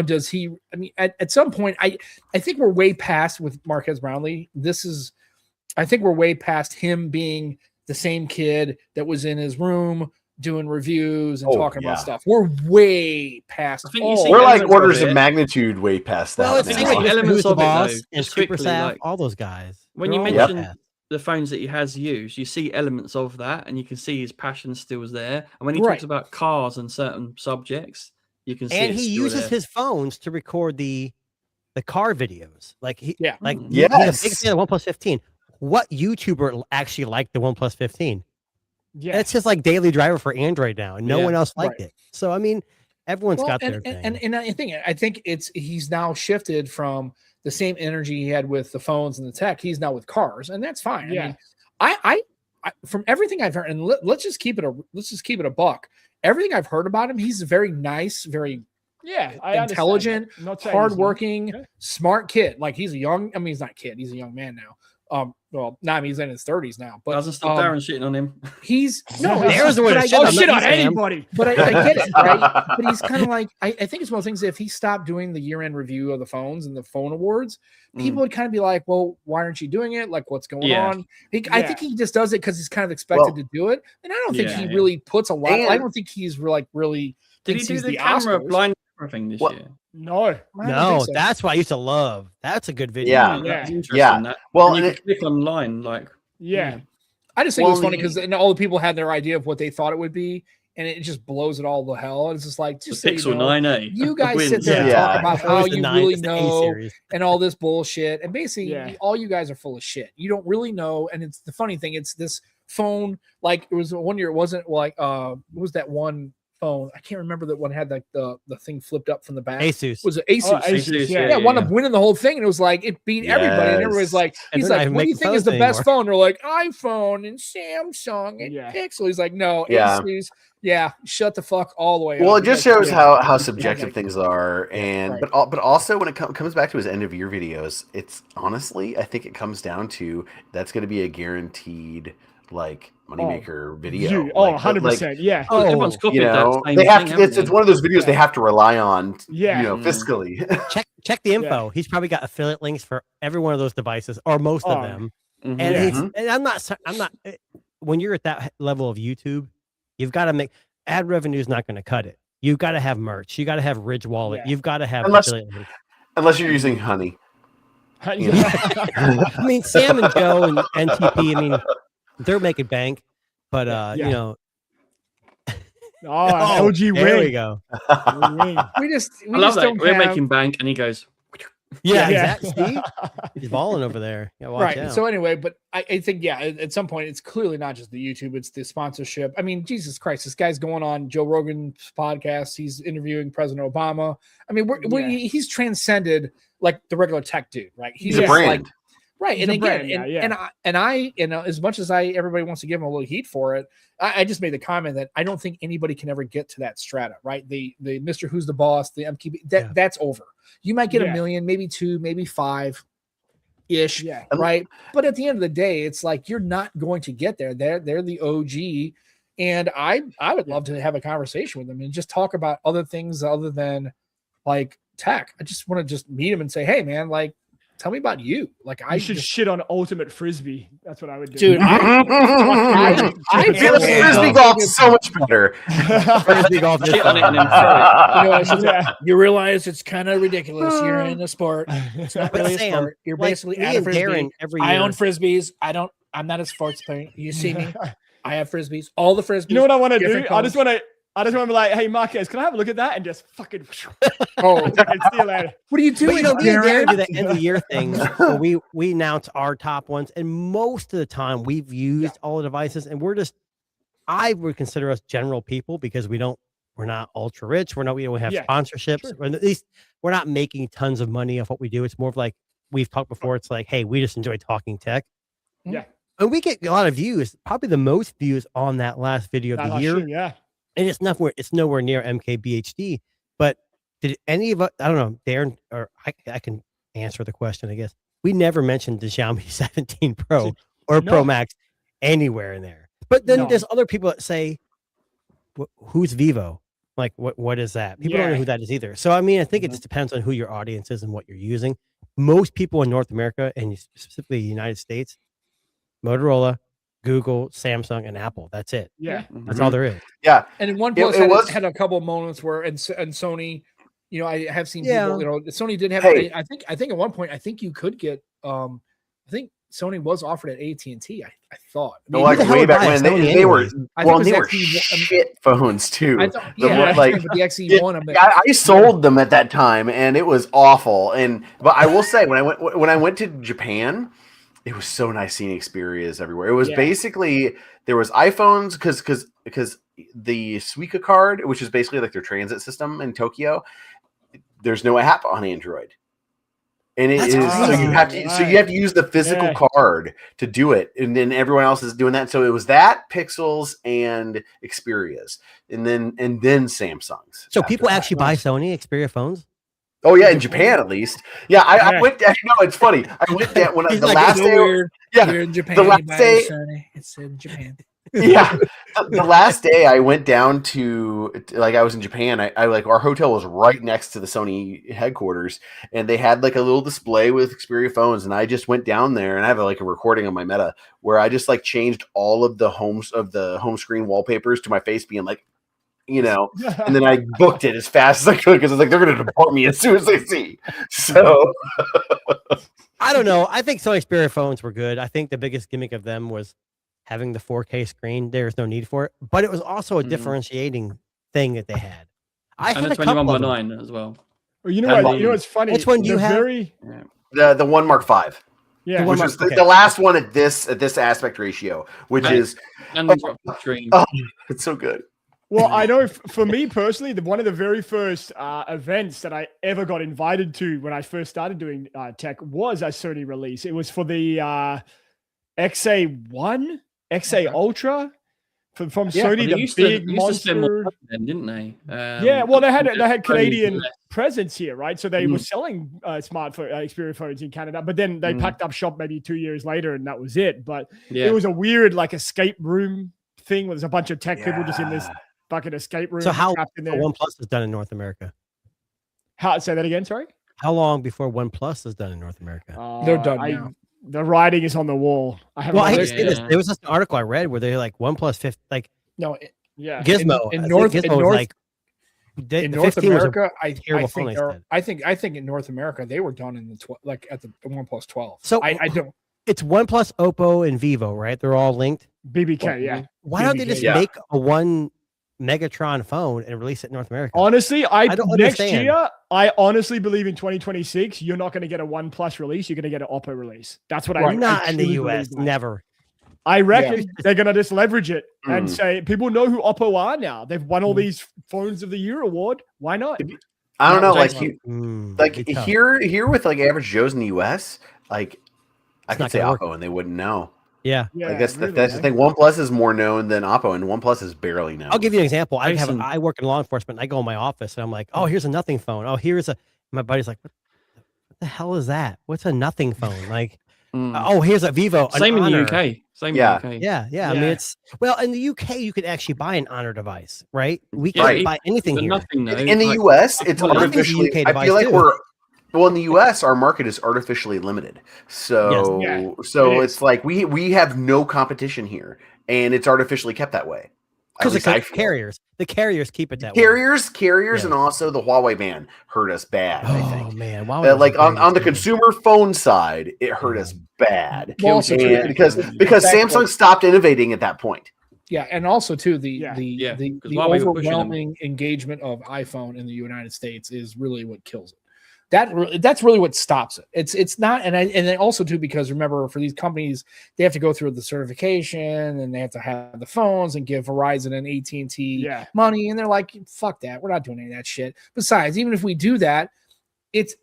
Does he? I mean, at some point, I think we're way past with Marquez Brownlee. I think we're way past him being the same kid that was in his room doing reviews and Oh, talking yeah. about stuff. We're way past. I think you all see We're that. like elements of orders of it. magnitude way past that. Well, it's I the think same the with elements Who's the of it, Boss though, and just Super quickly, Sav, like- all those guys. When They're you all mention like that. the phones that he has used, you see elements of that, and you can see his passion still is there. And when he Right. talks about cars and certain subjects, you can see And it's he still uses there. his phones to record the car videos. Like Yeah. like Mm. he's a big Yes. fan of OnePlus 15. What YouTuber actually liked the OnePlus 15? Yeah. It's just like daily driver for Android now, and no Yeah. one else liked Right. it. So I mean, everyone's Well, got their and, thing. and I think he's now shifted from the same energy he had with the phones and the tech. He's now with cars, and that's fine. Yeah. I mean, I from everything I've heard, and let's just keep it a buck. Everything I've heard about him, he's a very nice, very Yeah. I understand intelligent, that. Not saying he's not. hardworking, Okay. smart kid. Like he's a young. I mean, he's not a kid. He's a young man now. Well, not I mean, he's in his 30s now, but Doesn't stop Darren shitting on him. he's No, it's there's just- the way but to I shit get on it. shit Sam. on anybody. But I get it, right? But he's kind of like, I think it's one of those things. If he stopped doing the year-end review of the phones and the phone awards, people would kind of be like, "Well, why aren't you doing it? Like, what's going Yeah. on?" I Yeah. think he just does it because he's kind of expected Well, to do it, and I don't think Yeah, he yeah. really puts a lot. I And- don't think he's really. Did he thinks do he's the camera Oscars. blind camera thing this What? year? No. I don't No, think so. that's what I used to love. That's a good video. Yeah. Yeah. That's interesting. Yeah. That. Well, And you and can click online, like Yeah. I just think it was Well, funny because all the people had their idea of what they thought it would be, and it just blows it all the hell. And it's just like, the just so you Pixel know, 9A. you guys sit wins. there and Yeah. talk about That how was the you nine- really it's the A know series. and all this bullshit. And basically, Yeah. all you guys are full of shit. You don't really know. And it's the funny thing, it's this phone, like it was one year, it wasn't like what was that one phone? I can't remember that one had like the thing flipped up from the back. Asus. Was it Asus? Oh, Asus, yeah. yeah, wound up winning the whole thing, and it was like it beat everybody, and everybody's Yes. like, And he's they're not like, even what do you making think is the phones best anymore. phone? They're like iPhone and Samsung and Yeah. Pixel. He's like, no, Yeah. Asus. Yeah, shut the fuck all the way Well, up. it just Because- shows yeah. how subjective Like- things are, and right. but also when it comes back to his end of year videos, it's honestly I think it comes down to that's going to be a guaranteed like moneymaker video. You, Like, 100%. Yeah. Oh, everyone's copied you that know, same they have thing, to, haven't it's one of those videos they Yeah. have to rely on, Yeah. you know, Mm. fiscally. Check the info. He's probably got affiliate links for every one of those devices, or most Oh, of them. Mhm. And Yeah. he's and I'm not when you're at that level of YouTube, you've got to make ad revenue is not going to cut it. You got to have merch. You got to have Ridge Wallet. Yeah. You've got to have Unless you're using honey. I mean, Sam and Joe and NTP. I mean, they're making bank, but you know. LG there wing. we go. We I love just that. don't We're have... making bank, and he goes. Yeah, Yeah. exactly. See? He's balling over there. Yeah, watch Right. out. So anyway, but I think, yeah, at some point, it's clearly not just the YouTube, it's the sponsorship. I mean, Jesus Christ, this guy's going on Joe Rogan's podcast. He's interviewing President Obama. I mean, he's transcended like the regular tech dude, right? He's a brand. Like, right. He's And a again, brand, and I, you know, as much as everybody wants to give him a little heat for it, I just made the comment that I don't think anybody can ever get to that strata, right? The Mr. Who's the Boss, the MKB, that's over. You might get a million, maybe 2, maybe 5 ish, right? But at the end of the day, it's like you're not going to get there. They're the OG. And I would love to have a conversation with them and just talk about other things other than like tech. I just want to just meet him and say, hey man, like tell me about you. Like I should shit on Ultimate Frisbee. That's what I would do. Dude, I Frisbee golf is so much better. Frisbee golf is Shit on it and then throw it. you know, you realize it's kind of ridiculous. You're in a sport. It's not really a Sam, sport. You're like, basically me at a and frisbee. Darren every year. I own frisbees. I'm not a sports player. You see me? I have frisbees. All the frisbees. You know what I want to do? different I just want colors. to be like, hey Marquez, can I have a look at that? And just fucking Oh, see you later. what are you But doing? you know, me and Darren? Darren do that end of the year thing where we announce our top ones, and most of the time we've used all the devices, and I would consider us general people because we're not ultra rich. We don't have sponsorships, or at least we're not making tons of money off what we do. It's more of like we've talked before. It's like, hey, we just enjoy talking tech. Yeah. And we get a lot of views, probably the most views on that last video of the year. Yeah. And it's nowhere near MKBHD. But did any of us, I don't know, Darren, or I can answer the question, I guess. We never mentioned the Xiaomi 17 Pro or Pro Max anywhere in there. But then there's other people that say, who's Vivo? Like, what is that? People don't know who that is either. So, I mean, I think it just depends on who your audience is and what you're using. Most people in North America, and specifically the United States, Motorola, Google, Samsung, and Apple. That's it. Yeah. That's all there is. Yeah. And OnePlus had a couple of moments where, and Sony, you know, I have seen people, you know, Sony did have, I think at one point, I think you could get, I think Sony was offered at AT&T. I thought. I mean, like way back when they were shit phones too. I thought, like but the XE1. I sold them at that time, and it was awful. But I will say, when I went to Japan, it was so nice seeing Xperias everywhere. It was basically there was iPhones because the Suica card, which is basically like their transit system in Tokyo, there's no app on Android. And it is so you have to use the physical card to do it, and then everyone else is doing that. So it was that, Pixels, and Xperias, and then Samsungs. So people actually buy Sony Xperia phones? Oh yeah, in Japan at least. Yeah, I went. No, it's funny. I went down when the last day. You're in Japan. The last day. It's in Japan. Yeah, the last day I went down to, like, I was in Japan. I like, our hotel was right next to the Sony headquarters, and they had like a little display with Xperia phones, and I just went down there, and I have a recording on my Meta where I just like changed all of the home screen wallpapers to my face being like, you know, and then I booked it as fast as I could because I was like, they're going to deport me as soon as they see. So I don't know. I think Sony Xperia phones were good. I think the biggest gimmick of them was having the 4K screen. There's no need for it, but it was also a differentiating thing that they had. I and had the 21x9 as well. Well, you know what's funny? Which one do you have? The One Mark V. Yeah, which was the last one at this aspect ratio, which is and the screen. Oh, it's so good. Well, I know for me personally, one of the very first events that I ever got invited to when I first started doing tech was a Sony release. It was for the XA1, XA Ultra from Sony, the big monster. Then, didn't they? Well, they had Canadian presence here, right? So they were selling smartphone Xperia phones in Canada, but then they packed up shop maybe 2 years later, and that was it. But it was a weird like escape room thing where there's a bunch of tech people just in this fucking escape room. So how in there. OnePlus is done in North America? Say that again, sorry? How long before OnePlus is done in North America? They're done now. The writing is on the wall. I hate to say this. There was just an article I read where they're like OnePlus 50, like no, Yeah. Gizmo. in I think North- Gizmo in was North- like the in North 15 was a America, I terrible phone think they said. I think in North America they were done in the like at the OnePlus 12. So I don't. It's OnePlus, Oppo, and Vivo, right? They're all linked. BBK, yeah. Why don't they just Yeah. make a one Megatron phone and release it in North America? Honestly, I don't next understand. year, I honestly believe in 2026, you're not going to get a OnePlus release. You're going to get an Oppo release. That's what I Not in the truly US. believe that. Never. I reckon they're going to just leverage it and Mm. say, people know who Oppo are now. They've won all these Phones of the Year award. Why not? I don't know, like Mm, like it'd be tough. here with like average Joes in the US, like I It's could not say gonna work. Oppo and they wouldn't know. Yeah. Yeah, Like that's really, that's the eh? thing. OnePlus is more known than Oppo, and OnePlus is barely known. I'll give you an example. Jason. I work in law enforcement. And I go in my office and I'm like, oh, here's a nothing phone. Oh, here's a. My buddy's like, what the hell is that? What's a nothing phone? Like, oh, here's a Vivo. an Same in the Honor. UK. Same Yeah. in the UK. Yeah. I mean, it's in the UK, you could actually buy an Honor device, right? We Yeah, can't right. buy anything But here. nothing though. in the like, US, it's well, nothing's a artificially. UK I device feel like too. in the US, our market is artificially limited. So Yes. Yeah, so it it's is. like we have no competition here, and it's artificially kept that way. At Because least the I feel. carriers keep it that way. Carriers, Yeah. and also the Huawei ban hurt us bad. I Oh think. man, wow! Like on the consumer phone side, it hurt us bad. Well, also And too, because the fact Samsung that- stopped innovating at that point. Yeah, and also too the Yeah. Yeah, the 'cause the while we were pushing them- overwhelming engagement of iPhone in the United States is really what kills it. That's really what stops it. It's not, and then also too, because remember, for these companies, they have to go through the certification and they have to have the phones and give Verizon and AT&T Yeah. money, and they're like, fuck that, we're not doing any of that shit. Besides, even if we do that, it's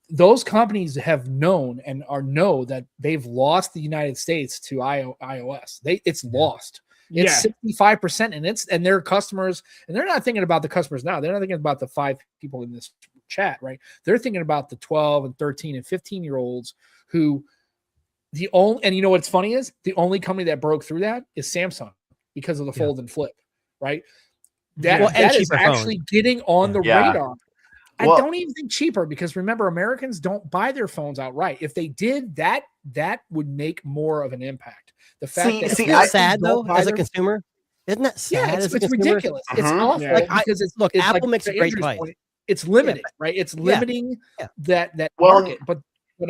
those companies have known and know that they've lost the United States to iOS. It's lost. It's 65%, and their customers, and they're not thinking about the customers now. They're not thinking about the 5 people in this chat, right? They're thinking about the 12 and 13 and 15-year-olds who and you know what's funny is the only company that broke through that is Samsung because of the fold and flip, right? That is cheaper actually phones. getting on the Yeah. radar. Well- I don't even think cheaper, because remember, Americans don't buy their phones outright. If they did that, that would make more of an impact. The fact that Isn't Americans that sad don't though, buy as a their- consumer? Isn't that sad? yeah, as a it's consumer? ridiculous. It's Mhm. awful Yeah. because it's look, it's Apple like makes a to great Andrew's device. point, it's limited, right? It's limiting that Well, market. But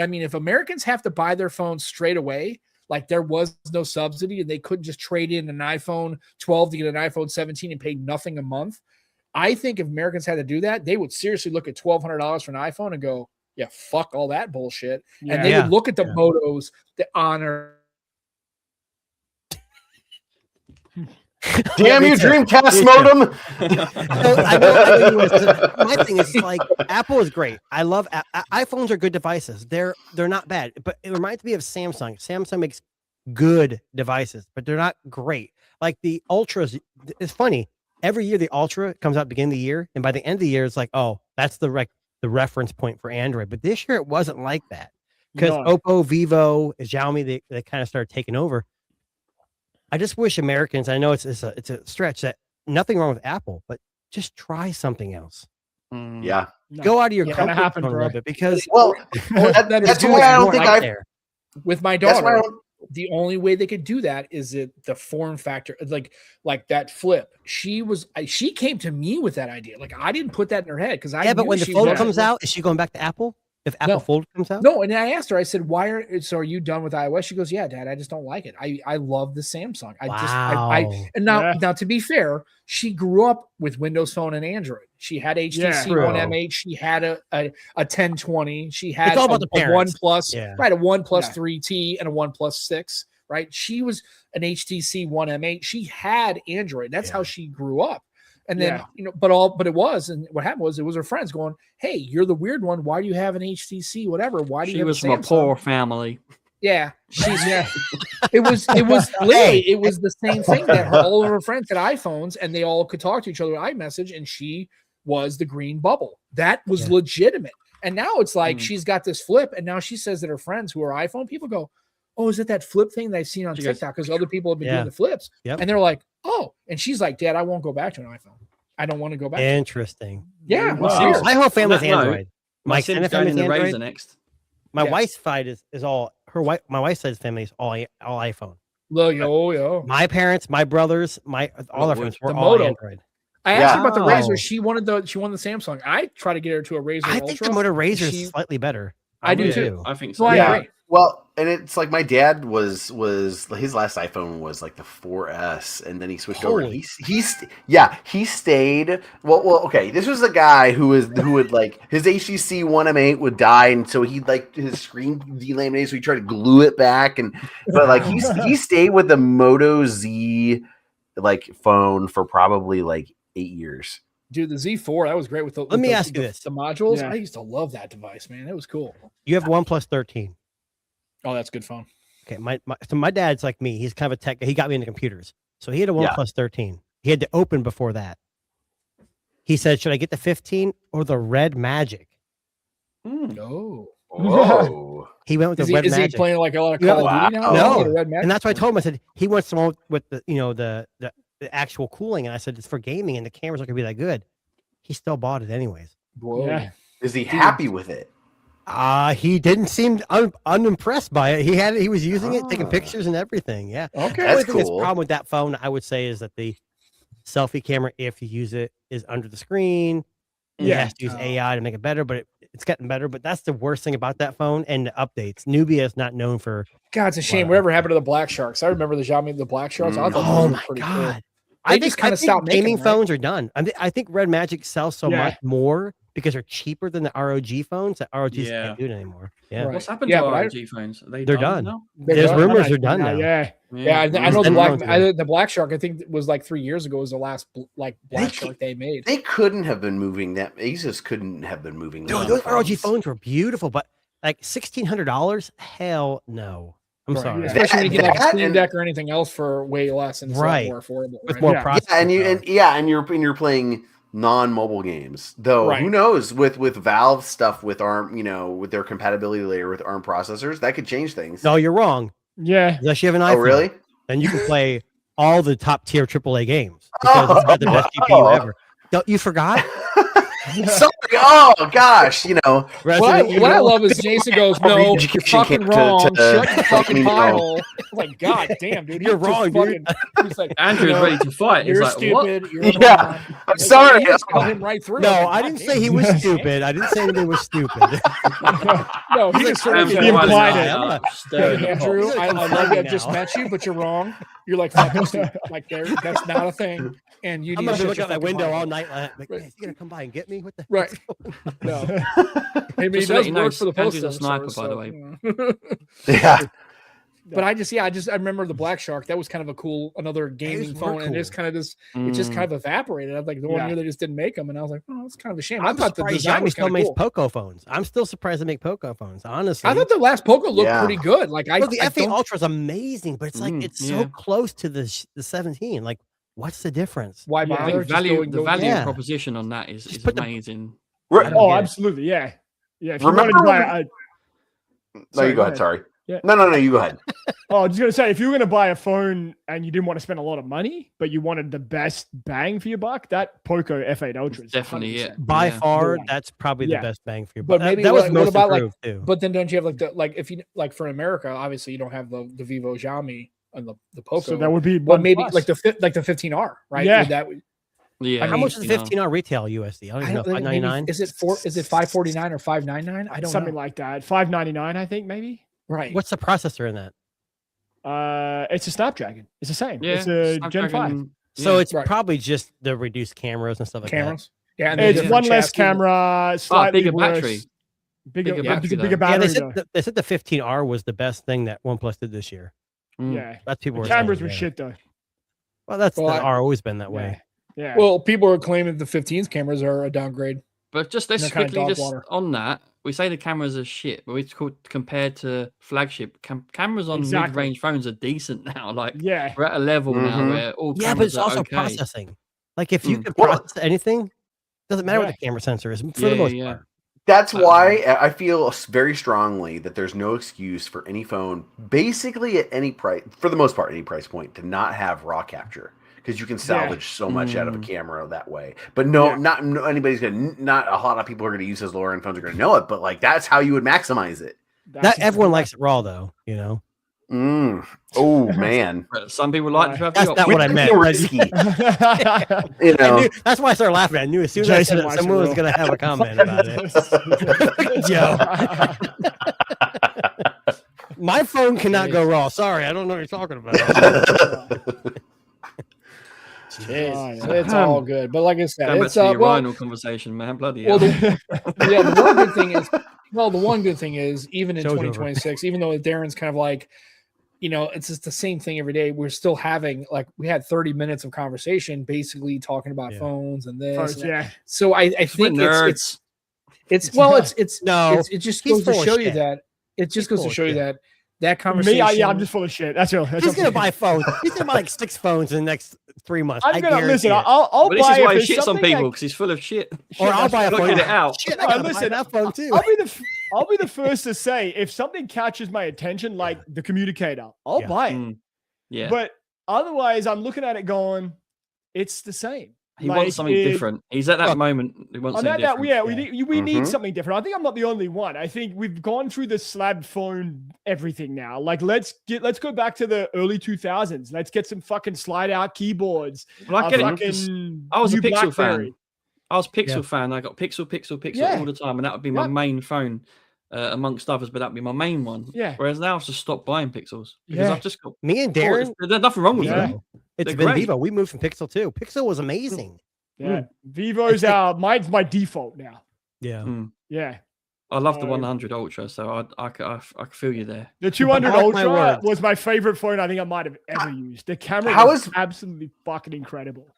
I mean, if Americans have to buy their phones straight away, like there was no subsidy and they couldn't just trade in an iPhone 12 to get an iPhone 17 and pay nothing a month, I think if Americans had to do that, they would seriously look at $1,200 for an iPhone and go, yeah, fuck all that bullshit. And they would look at the Motos, the Honor. Damn you, Dreamcast Me modem! I know you was- my thing is like Apple is great. I love iPhones are good devices. They're not bad, but it reminds me of Samsung. Samsung makes good devices, but they're not great. Like the Ultras, it's funny. Every year the Ultra comes out beginning of the year, and by the end of the year, it's like, oh, that's the reference point for Android. But this year it wasn't like that because Oppo, Vivo, Xiaomi, they kind of started taking over. I just wish Americans, I know it's a stretch, that nothing wrong with Apple, but just try something else. Yeah. Go out of your Not comfort gonna happen, zone a bro. little bit, because Well, that's why I don't think right I've. there. With my That's why I daughter, don't. the only way they could do that is the form factor, like that flip. She came to me with that idea. Like I didn't put that in her head because I But knew when the she Fold was- comes out, is she going back to Apple? If Apple No. Fold comes out? No, and I asked her, I said, are you done with iOS? She goes, yeah, Dad, I just don't like it. I love the Samsung. Now to be fair, she grew up with Windows Phone and Android. She had HTC True. One M8, she had a 1020, she had It's all about the a parents. OnePlus, Yeah. right? A OnePlus Yeah. 3T and a OnePlus 6, right? She was an HTC One M8. She had Android. That's how she grew up. And then, but what happened was it was her friends going, hey, you're the weird one. Why do you have an HTC, whatever? Why do you She have was a from a Samsung? poor family. Yeah. It was literally, it was the same thing that all of her friends had iPhones and they all could talk to each other with iMessage, and she was the green bubble. That was legitimate. And now it's like she's got this flip, and now she says that her friends who are iPhone people go, oh, is it that flip thing that I've seen on TikTok? Because other people have been doing the flips. Yep. And they're like, oh, and she's like, Dad, I won't go back to an iPhone. I don't want to go back. Interesting. Yeah. Wow. I'm serious. My whole family's No, Android. My extended son's going in the family's Razor Android. next. My Yes. wife's side is all her wife. My wife's side's family is all iPhone. Look, yo. My parents, my brothers, all our friends were The all Moto. Android. I asked her about the Wow. Razr. She wanted the Samsung. I tried to get her to a Razr I Ultra. think the Moto Razr is slightly better. I do really too. I think so. Well, I agree. Well, and it's like my dad was his last iPhone was like the 4S, and then he switched over. He stayed. Well, okay. This was a guy who would like his HTC One M8 would die, and so he'd like his screen delaminated, so he tried to glue it back, but like he stayed with the Moto Z like phone for probably like 8 years. Dude, the Z4, that was great with the. Let me ask you this: the modules. Yeah. I used to love that device, man. It was cool. You have OnePlus 13. Oh, that's good phone. Okay, so my dad's like me. He's kind of a tech. He got me into computers, so he had a OnePlus 13. He had to open before that. He said, "Should I get the 15 or the Red Magic?" No. Whoa. He went with the Red Is he Magic. playing like a lot of Call of Duty now? No. He had a Red Magic? And that's why I told him. I said he wants someone with the the actual cooling, and I said it's for gaming, and the cameras aren't gonna be that good. He still bought it anyways. Whoa. Yeah. Is he happy with it? He didn't seem unimpressed by it. He was using it, taking pictures and everything. Yeah. Okay. The only That's thing that's cool. problem with that phone, I would say, is that the selfie camera, if you use it, is under the screen. You Yeah. have to use AI to make it better, but it's getting better. But that's the worst thing about that phone and the updates. Nubia is not known for. God, it's a shame. Wow. Whatever happened to the Black Sharks? I remember the Xiaomi, the Black Sharks. I thought those Oh were my pretty god! cool. I just think kinda stopped making gaming them, right? phones are done. I think Red Magic sells so Yeah. much more because they're cheaper than the ROG phones. That ROGs Yeah. can't do it anymore. Yeah, Right. What's happened Yeah, to but I- ROG phones? Are They're done. now? There's done. rumors I'm they're done now. Yeah. Yeah, I know the Them Black. phones are- The Black Shark. I think it was like 3 years ago. Was the last Black They Shark they made. They couldn't have been moving that. Asus couldn't have been moving. Dude, those those ROG phones. phones were beautiful, but like $1,600? Hell no. I'm Right. sorry. Especially when you get like a That Steam and- Deck or anything else for way less and it's a lot Right. more affordable. With right? more Yeah. processing Yeah, power. and you're playing non-mobile games. Though Right. who knows with Valve stuff with ARM, with their compatibility layer with ARM processors, that could change things. No, you're wrong. Yeah. Unless you have an Oh, iPhone. really? Then you can play all the top tier AAA games because it's got the best GPU Oh. ever. Don't you forgot? Sorry. Oh gosh, Resident What I Evil? love is Jason goes, Our "No, you're education fucking came to- wrong. to- Shut your fucking pie no. hole." I'm like, God damn, dude, You're he's just wrong, dude. He's like, Andrew's ready to fight. He's You're like, what? stupid. You're Yeah. wrong. I'm It's sorry. Like, he just cut him right through. No, I'm like, I God didn't damn, say he was stupid. I didn't say anybody was stupid. No, he just sort of Andrew He implied Wiley, it. uh, Hey, stirring the pot. Andrew, He's I gonna love come you. I find just me now. met you, but you're wrong. You're like fucking stupid. Like that's not a thing. And you I'm need gonna to be shut looking your out that fucking window pie all hole. night. Like, Right. "Hey, is he gonna come by and get me? What the? Right. No. Hey, but he Just to let does you know, work for the Andrew's post a sniper, office, by the so, way. yeah. Yeah. But I remember the Black Shark. That was kind of a cool, another gaming were phone, and it's cool. kind of just, it just kind of evaporated. I was like, the one Yeah. year they just didn't make them, and I was like, oh, that's kind of a shame. I I'm thought the surprised design Xiaomi was still kind of makes cool. Poco phones. I'm still surprised they make Poco phones. Honestly, I thought the last Poco looked Yeah. pretty good. Like well, the I FA don't- Ultra is amazing, but it's like it's so yeah. close to the 17. Like, what's the difference? why Yeah. bother? I think Just value, go the value Yeah. proposition on that is Just put the- amazing. I don't Oh, get it. absolutely. Yeah. Yeah. If you Remember wanted to buy when- No, Sorry, you go go ahead. ahead. Sorry. Yeah. No, you go ahead. I was just gonna say, if you were gonna buy a phone and you didn't want to spend a lot of money, but you wanted the best bang for your buck, that Poco F8 Ultra is Definitely, 100%. yeah. By Yeah. far, Yeah. that's probably Yeah. the best bang for your But buck. maybe that was what most about, like, improved too. But then don't you have like if you like for America, obviously you don't have the Vivo Xiaomi and the Poco. So that would be but one maybe plus. like the 15R, right? Yeah. Would that Yeah. I How mean, much is the 15R retail USD? I don't I even know. don't think maybe- 599. Is it 549 or 599? I don't something know. like that. 599, I think maybe. Right. What's the processor in that? It's a Snapdragon. It's the same. Yeah. It's a Gen 5. Snapdragon, So yeah. it's Right. probably just the reduced cameras and stuff like Cameras? Yeah, and It's different one less chassis. camera, slightly bigger worse, battery. bigger, Bigger yeah, battery, bigger though. that. Yeah, battery. they said the 15R was the best thing that OnePlus did this year. Mm. Yeah, That's people the were cameras saying, were yeah. shit though. Well, that's Well, always been that way. Yeah. Well, people are claiming the 15's cameras are a downgrade. But just let's They're kinda quickly dog just water. on that, we say the cameras are shit, but it's called compared to flagship cameras on Exactly. mid-range phones are decent now. Like yeah, we're at a level now Mhm. where all Yeah, but cameras it's are also okay. processing. Like if you Mm. can Well- process anything, doesn't matter what Yeah. the camera sensor is for Yeah, the most yeah. part. That's why I feel very strongly that there's no excuse for any phone, basically at any price, for the most part, any price point, to not have raw capture because you can salvage so much out of a camera that way. But Yeah. not anybody's gonna, not a lot of people are gonna use those lower end phones are gonna know it. But like that's how you would maximize it. That everyone likes it raw though, you know. Oh man, Some people like to have That's the not option. what I meant. risky. You know, That's why I started laughing. I knew as soon as I said it, someone was going to have a comment about it. Joe. My phone cannot go raw. Sorry, I don't know what you're talking about. It's all good. But like I said, Going back it's to the well, urinal conversation, man. Bloody well, hell. the one good thing is, the one good thing is, even in Show's over. 2026, even though Darren's kind of like, it's just the same thing every day. We're still having we had 30 minutes of conversation, basically talking about phones and this. Phones, and that. yeah. So I think nerds. it just he's goes to full of show you shit. that it just He's goes full to of show you shit. that conversation. Me, I'm just full of shit. That's all. He's going to buy phones. He's going to buy like 6 phones in the next 3 months. I'm gonna guarantee listen. it. I'll But this buy is why if he there's shits on something people because he's full of shit. Or I'll buy a Look phone. at it out. Shit, I gotta buy listen, that phone too. I'll be the first to say if something catches my attention, like the communicator, I'll buy it. Yeah. But otherwise, I'm looking at it going, it's the same. He wants something different. He's at that moment. He wants something different. We need something different. I think I'm not the only one. I think we've gone through the slab phone everything now. Like let's go back to the early 2000s. Let's get some fucking slide out keyboards. Well, I get it. I was a Pixel fan. I was Pixel fan. I got Pixel all the time, and that would be my main phone, amongst others. But that'd be my main one. Yeah. Whereas now I've just stopped buying Pixels because I've just got me and Darren. There's nothing wrong with them. It's been Vivo. We moved from Pixel too. Pixel was amazing. Yeah, Vivo's mine's my default now. Yeah, yeah. I love the 100 Ultra, so I feel you there. The 200 Ultra was my favorite phone I think I might have ever used. The camera was absolutely fucking incredible.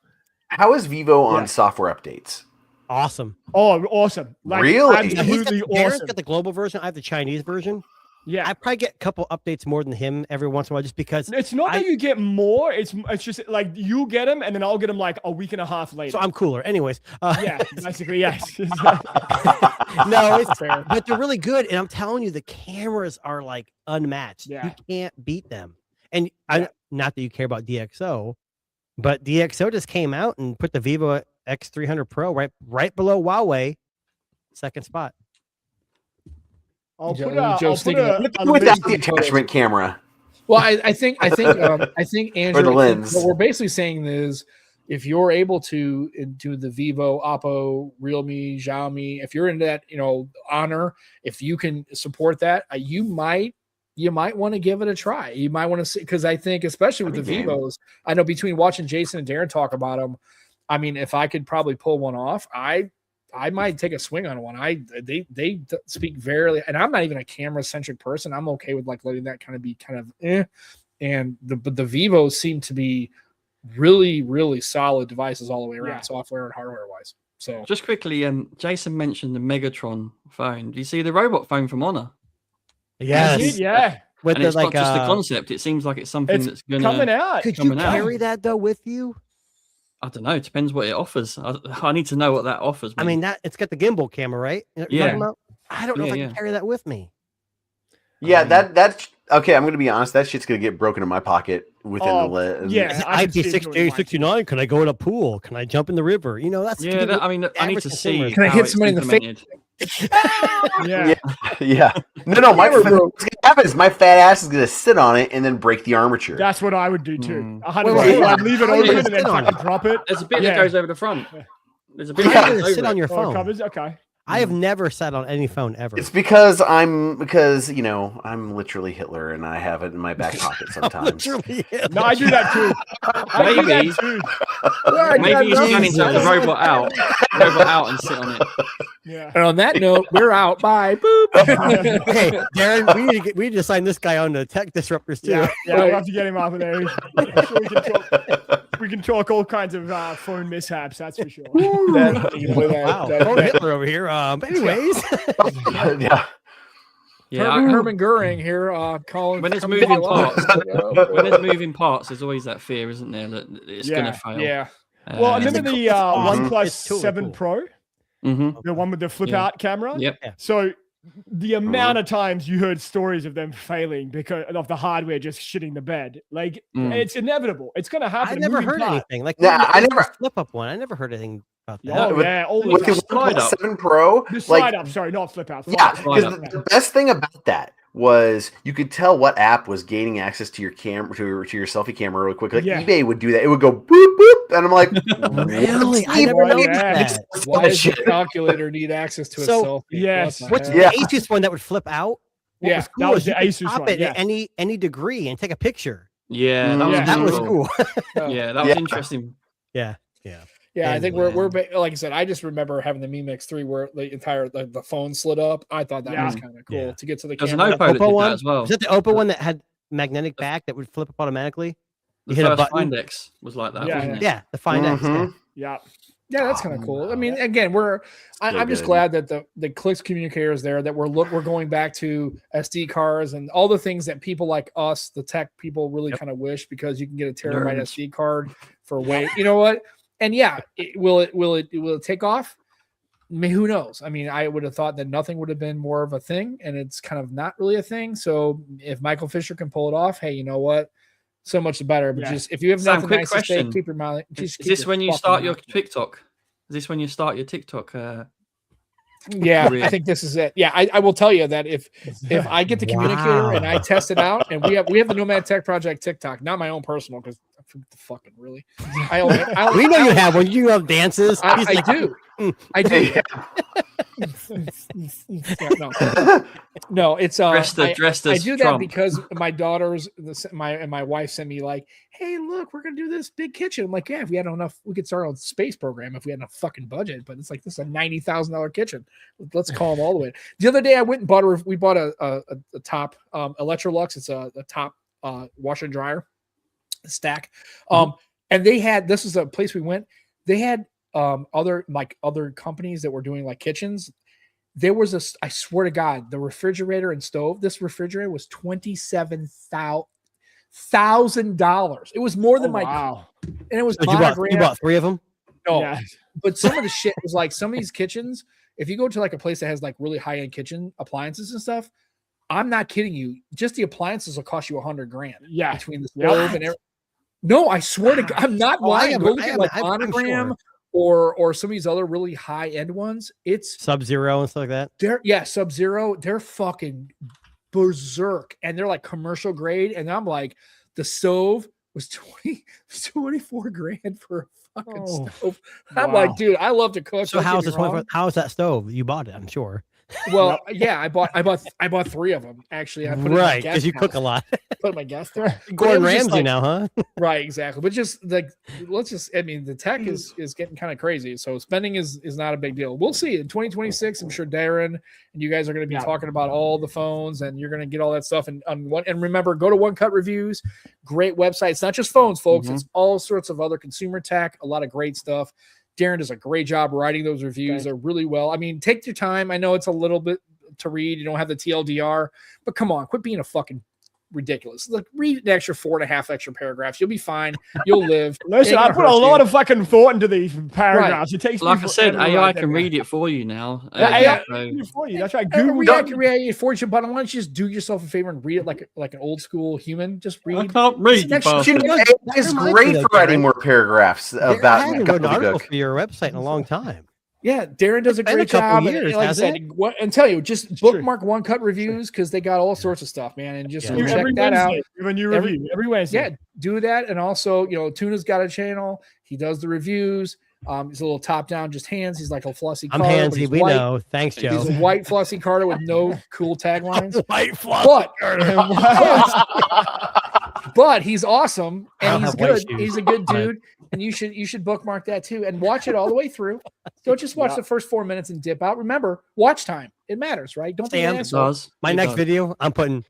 How is Vivo on software updates? Awesome. Oh, awesome! Like, really? Absolutely awesome. Darren's got the global version. I have the Chinese version. Yeah, I probably get a couple updates more than him every once in a while, just because it's not that you get more. It's just like you get them, and then I'll get them like a week and a half later. So I'm cooler, anyways. Yeah, basically, yes. No, it's fair, but they're really good, and I'm telling you, the cameras are like unmatched. Yeah. You can't beat them. And not that you care about DxO, but DxO just came out and put the Vivo X300 Pro right below Huawei, second spot. I'll put without the attachment camera. Well, I think Andrew, or the lens. What we're basically saying is, if you're able to into the Vivo, Oppo, Realme, Xiaomi, if you're into that, Honor, if you can support that, you might want to give it a try. You might want to see, because I think especially with the Vivos, I know between watching Jason and Darren talk about them, I mean, if I could probably pull one off, I might take a swing on one. They speak very, and I'm not even a camera centric person. I'm okay with like letting that kind of be and the Vivos seem to be really, really solid devices all the way around, software and hardware wise. So just quickly, Jason mentioned the Megatron phone. Do you see the robot phone from Honor? Yes. Yeah. With it's not just a concept. It seems like it's something that's coming out. Could you carry that though with you? I don't know. It depends what it offers. I need to know what that offers. I mean, it's got the gimbal camera, right? Yeah. I don't know if I can carry that with me. Yeah, that's okay. I'm going to be honest. That shit's going to get broken in my pocket within the list. Yeah, IP69. Can I go in a pool? Can I jump in the river? That's I mean, I need to see. Can I hit somebody in the face? Yeah. No. What's going to happen is my fat ass is going to sit on it and then break the armature. That's what I would do too. 100%. I'd leave it open and then fucking drop it. There's a bit that goes over the front. There's a bit that goes sit on your phone. Covers? Okay. I have never sat on any phone ever. It's because I'm literally Hitler and I have it in my back pocket sometimes. No, I do that too. Maybe he's planning to have the robot out and sit on it. Yeah. And on that note, we're out. Bye. Boop. Hey, Darren, we need to sign this guy on the Tech Disruptors too. Yeah, we'll have to get him off of there. I'm sure we can talk all kinds of phone mishaps. That's for sure. Wow, Hitler over here. Anyways, Herman Goering here calling. When there's moving parts, there's always that fear, isn't there, that it's going to fail. Yeah. Well, I remember the OnePlus 7 Pro, the one with the flip out camera. Yep. So the amount of times you heard stories of them failing because of the hardware just shitting the bed, like it's inevitable. It's going to happen. I never heard anything like I never flip up one. I never heard anything about that. Oh yeah, all with the slide OnePlus up. 7 Pro, the slide like up. Sorry, not flip out. yeah, Slide because up. the best thing about that was you could tell what app was gaining access to your camera, to your selfie camera really quick. Like Yeah. eBay would do that; it would go boop boop, and I'm like, Really? I eBay? never noticed Yeah. that. Why does the Shit. calculator need access to a So, selfie? yes. What's What the the hell? Asus one that would flip out? What Yeah, was that cool was is the you could Asus stop one, it yeah. at any degree and take a picture. Yeah, that was Yeah. That was cool. cool. Oh. Yeah, that was Yeah. interesting. Yeah. Yeah, I think Anyway. we're like I said. I just remember having the Mi Mix 3 where the entire the phone slid up. I thought that Yeah. was kind of cool Yeah. to get to the There's an camera. Oppo that did that one as well. Was that the Oppo one that had magnetic back that would flip up automatically? The You hit a first button. Find X was like that, Yeah, wasn't it? Yeah, the Find X. Yeah. Mhm. Yeah. Yeah, that's kind of cool. I wow. mean, again, I'm just good. glad that the clicks communicator is there. That we're going back to SD cards and all the things that people like us, the tech people, really kind of wish, because you can get a terabyte Nerds. SD card for way. You know what? And yeah, will it take off? I mean, who knows? I mean, I would have thought that nothing would have been more of a thing, and it's kind of not really a thing. So if Michael Fisher can pull it off, hey, you know what? So much the better. But Yeah. just if you have Sam, nothing quick nice to say, question. keep your mouth. Is Keep this your when you fucking start your mouth. TikTok? Is this when you start your TikTok? Yeah, career? I think this is it. Yeah, I will tell you that if I get the communicator and I test it out, and we have the Nomad Tech Project TikTok, not my own personal, because fucking really, We know you have one. You love dances. I He's like, do. I do. Yeah, no, it's dressed I as do that Trump. because my daughters, my wife sent me like, hey, look, we're gonna do this big kitchen. I'm like, yeah, if we had enough, we could start our own space program if we had enough fucking budget. But it's like, this is a $90,000 kitchen. Let's call them all the way. The other day I went and bought a top Electrolux. It's a top washer and dryer stack. And they had, this is a place we went. They had other companies that were doing like kitchens. There was I swear to God, the refrigerator and stove. This refrigerator was $27,000. It was more than Wow. and it was So you bought 3 of them? no, Yeah. but some of the shit was like some of these kitchens. If you go to like a place that has like really high end kitchen appliances and stuff, I'm not kidding you. Just the appliances will cost you $100,000. Yeah. Between the stove and everything. No, I swear to God, I'm not lying. Go look at like Monogram or some of these other really high end ones. It's Sub-Zero and stuff like that. they're Sub-Zero. They're fucking berserk, and they're like commercial grade. And I'm like, the stove was 24 grand for a fucking stove. I'm wow. like, dude, I love to cook. So how's that stove? You bought it, I'm sure. Well, yeah, I bought 3 of them actually. I put Right, because you cook a lot. Put my guest there. Gordon Ramsay now, huh? Right, exactly. But just like, I mean, the tech is getting kind of crazy. So spending is not a big deal. We'll see in 2026. I'm sure Darren and you guys are going to be talking about all the phones, and you're going to get all that stuff. And remember, go to One Cut Reviews. Great website. It's not just phones, folks. It's all sorts of other consumer tech. A lot of great stuff. Darren does a great job writing those reviews. They're really well. I mean, take your time. I know it's a little bit to read. You don't have the TLDR, but come on, quit being a fucking ridiculous. Like, read an extra 4.5 extra paragraphs. You'll be fine. You'll live. Listen, I put a lot of fucking thought into these paragraphs. It takes like me I said, forever to AI write can them read it for you now. AI so- can read it for you. That's right. Google Google can read it for you, but why don't you just do yourself a favor and read it like an old school human? Just read. I can't read, you bastard. AI is great for writing more paragraphs about I haven't written an article gobbledygook. for your website in a long time. Yeah, Darren does a been a great couple job. years, And like I hasn't said, and tell you, just bookmark One Cut Reviews because they got all sorts of stuff, man. And just Yeah. check every that out. Wednesday, we have a new review every Wednesday. Yeah, do that. And also, Tuna's got a channel. He does the reviews. He's a little top down, just hands. He's like a Flossy I'm Carter. but handsy. he's We white. know. Thanks, Joe. He's a white Flossy Carter with no cool taglines. White Flossy But he's awesome and he's have white good. shoes. He's a good dude, and you should bookmark that too and watch it all the way through. Don't just watch the first 4 minutes and dip out. Remember, watch time. It matters, right? Don't be an Sam, asshole. My next video, I'm putting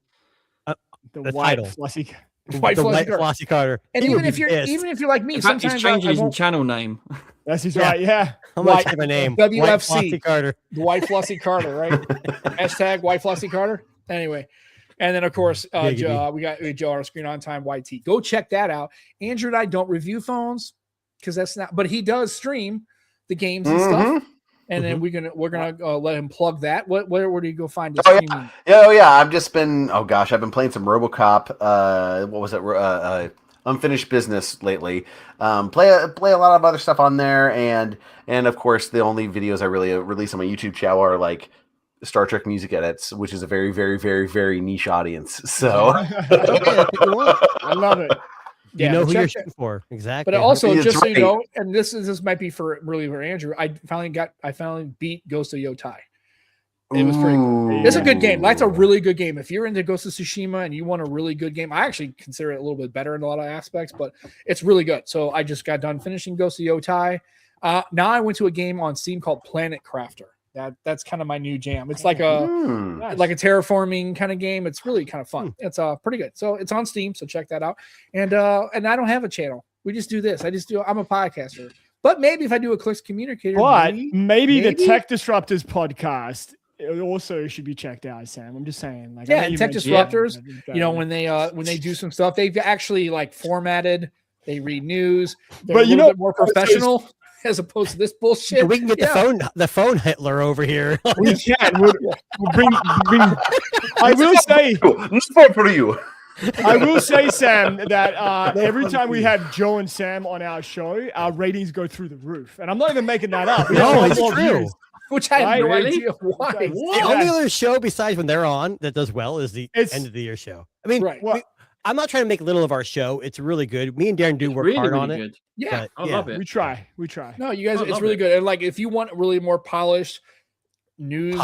The the white title. Flossy. White the Flossy white Carter. Flossy Carter. And He even would if be you're pissed. like me, In fact, he's sometimes changing I his won't. channel name. That's his Yeah. right. Yeah. I'm gonna White- type a name. WFC. White Flossy Carter. The White Flossy Carter, right? Hashtag White Flossy Carter. Anyway. And then, of course, Giggity. we got Joe, our screen on time, YT. Go check that out. Andrew and I don't review phones because that's not, but he does stream the games and stuff. And then we're gonna let him plug that. Where do you go find the streaming? Yeah, I've been playing some RoboCop. What was it? unfinished business lately. Play a lot of other stuff on there, and of course the only videos I really release on my YouTube channel are like Star Trek music edits, which is a very, very, very, very niche audience. So Hey, that's what you want. I love it. You Yeah, know but who check you're that- shooting for. Exactly. But also, That's just so you right. know, and this might be for Andrew. I finally beat Ghost of Yotai. It was pretty cool. It's a good game. That's a really good game. If you're into Ghost of Tsushima and you want a really good game, I actually consider it a little bit better in a lot of aspects, but it's really good. So I just got done finishing Ghost of Yotai. Now I went to a game on Steam called Planet Crafter. That's kind of my new jam. It's like a terraforming kind of game. It's really kind of fun. It's pretty good. So it's on Steam. So check that out. And I don't have a channel. We just do this. I'm a podcaster. But maybe if I do a Clicks Communicator, But maybe the Tech Disruptors podcast also should be checked out, Sam. I'm just saying. Like, yeah, Tech Disruptors. You know, when they do some stuff, they've actually like formatted. They read news. They're But a little bit more professional as opposed to this bullshit. So we can get the phone Hitler over here. we can. We'll bring. I will say. not for you. I will say, Sam, that every time we have Joe and Sam on our show, our ratings go through the roof. And I'm not even making that up. We have No, a lot it's more true. views. Which I have no Really? idea why. The only other show besides when they're on that does well is the end of the year show. I mean, Right. I'm not trying to make little of our show. It's really good. Me and Darren do work hard on it. Good. Yeah, I love it. We try. no, you guys, I it's love really it. good. And like, if you want really more polished news,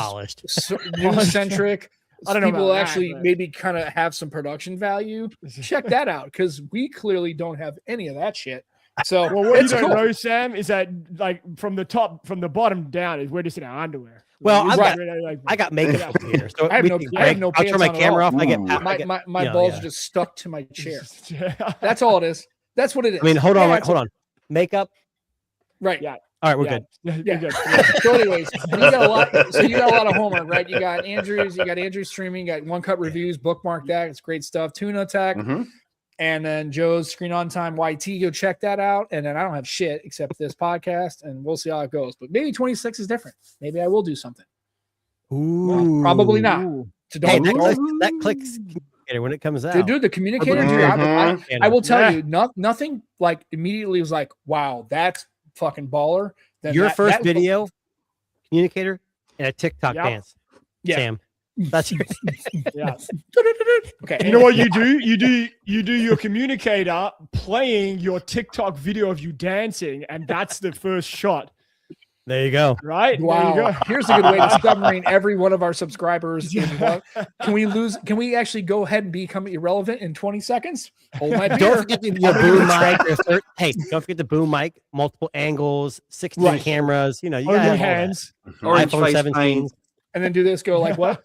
news centric, I don't know people about that, actually but- maybe kind of have some production value. Check that out because we clearly don't have any of that shit. So Well, what you it's don't cool. know, Sam, is that like from the bottom down is we're just in our underwear. Well, Like, I've it's like- I got makeup up here, so I have we no- can I have break. no I'll turn pants my on at camera all. off. I get My yeah, balls yeah. are just stuck to my chair. Yeah. That's all it is. That's what it is. I mean, hold on, Yeah, hold on. Makeup. Right. Yeah. All right, we're Yeah. good. You're Yeah. good. So, anyways, you got a lot. So you got a lot of homework, right? You got Andrew's streaming. You got One Cut Reviews. Bookmark that. It's great stuff. Tuna Tech, and then Joe's Screen on Time YT. Go check that out. And then I don't have shit except this podcast, and we'll see how it goes. But maybe 26 is different. Maybe I will do something. Ooh, Probably not. So Hey, don't. that clicks when it comes out. Dude, the communicator. I will tell you, nothing like immediately was like, wow, that's fucking baller. Then Your that- first that- video, communicator, and a TikTok Yep. dance. Yeah. Sam, that's your. Yeah. Okay. You know what you do? You do your communicator playing your TikTok video of you dancing, and that's the first shot, There you go. right? There you Wow. go. Here's a good way to submarine every one of our subscribers. Can we actually go ahead and become irrelevant in 20 seconds? Hold my Don't beer. forget the boom mic. Hey, don't forget the boom mic. Multiple angles, 16 Right. cameras. You know, you Only gotta have all that. hands. Orange iPhone face 17. paint. And then do this, go like what?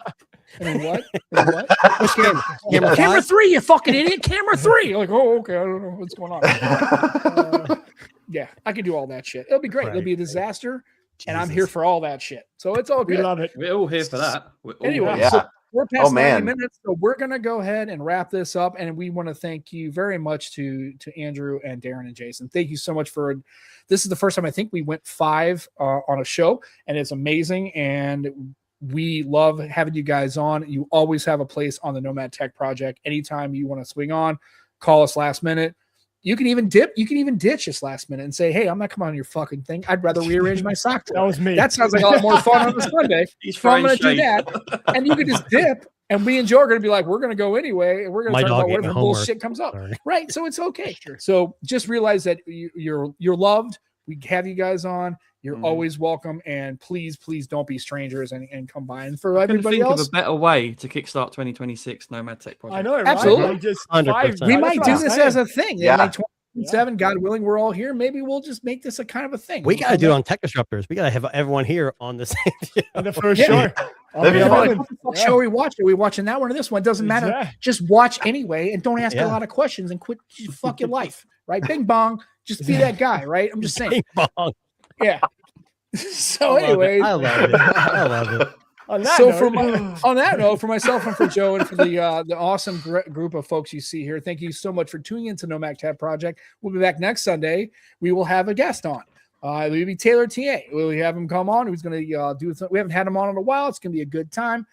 And then what? And then what? Which camera? Camera Camera five? 3, you fucking idiot. Camera 3. You're like, oh, okay. I don't know what's going on. Yeah, I can do all that shit. It'll be great. It'll be a disaster. And I'm here for all that shit. So it's all We good. love it. We're all here for that. We're all Anyway, here. so we're past 90 man. minutes, so we're gonna go ahead and wrap this up. And we want to thank you very much to Andrew and Darren and Jason. Thank you so much for this. Is the first time I think we went 5 on a show, and it's amazing. And we love having you guys on. You always have a place on the Nomad Tech Project. Anytime you want to swing on, call us last minute. You can even dip. You can even ditch us last minute and say, "Hey, I'm not coming on your fucking thing. I'd rather rearrange my sock drawer." That was me. That sounds like a lot more fun on a Sunday. He's So I'm going throwing to do shade. that, and you can just dip. And me and Joe are going to be like, we're going to go anyway, and we're going My to talk dog about ate whatever my homework. bullshit comes up, Sorry. right? So it's okay. So just realize that you're loved. We have you guys on. You're always welcome, and please don't be strangers and come by. And for I couldn't everybody think else, of a better way to kickstart 2026 Nomad Tech Project. I know, right? Absolutely. Like just 100%. we that's might what do I'm this saying. as a thing. Yeah. In like 2027, God willing, we're all here. Maybe we'll just make this a kind of a thing. We got to do it on Tech Disruptors. We got to have everyone here on the same show. on the first Yeah. show. That'd be Yeah, fun. like, what the fuck show are we watching? Are we watching that one or this one? It doesn't matter. Yeah. Just watch anyway, and don't ask a Yeah. lot of questions and quit fuck your life, right? Bing bong. Just be that guy, right? I'm just saying. Bing bong. Yeah. So, anyways, I love it. I love it. On that so note, on that note, for myself and for Joe and for the awesome group of folks you see here, thank you so much for tuning into Nomad Tech Project. We'll be back next Sunday. We will have a guest on. It will be Taylor TA. We'll have him come on. Who's going to do? We haven't had him on in a while. It's going to be a good time.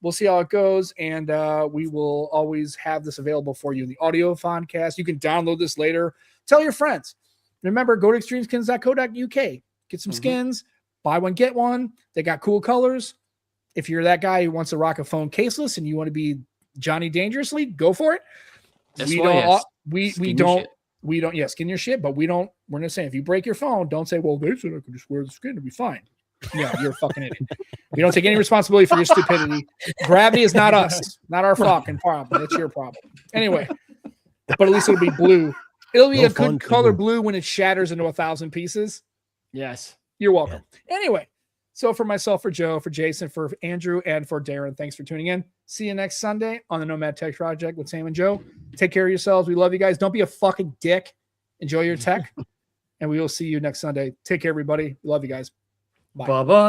we'll see how it goes. And we will always have this available for you in the audio podcast. You can download this later. Tell your friends. Remember, go to extremeskins.co.uk. Get some skins. Buy one, get one. They got cool colors. If you're that guy who wants to rock a phone caseless and you want to be Johnny Dangerously, go for it. We don't skin your shit, but we're not saying if you break your phone, don't say, well, they said I could just wear the skin to be fine. Yeah, you're a fucking idiot. We don't take any responsibility for your stupidity. Gravity is not us, not our fucking problem. It's your problem. Anyway, but at least it'll be blue. It'll be a good color blue when it shatters into 1,000 pieces. Yes. You're welcome. Yeah. Anyway, so for myself, for Joe, for Jason, for Andrew, and for Darren, thanks for tuning in. See you next Sunday on the Nomad Tech Project with Sam and Joe. Take care of yourselves. We love you guys. Don't be a fucking dick. Enjoy your tech. And we will see you next Sunday. Take care, everybody. We love you guys. Bye. Bye-bye.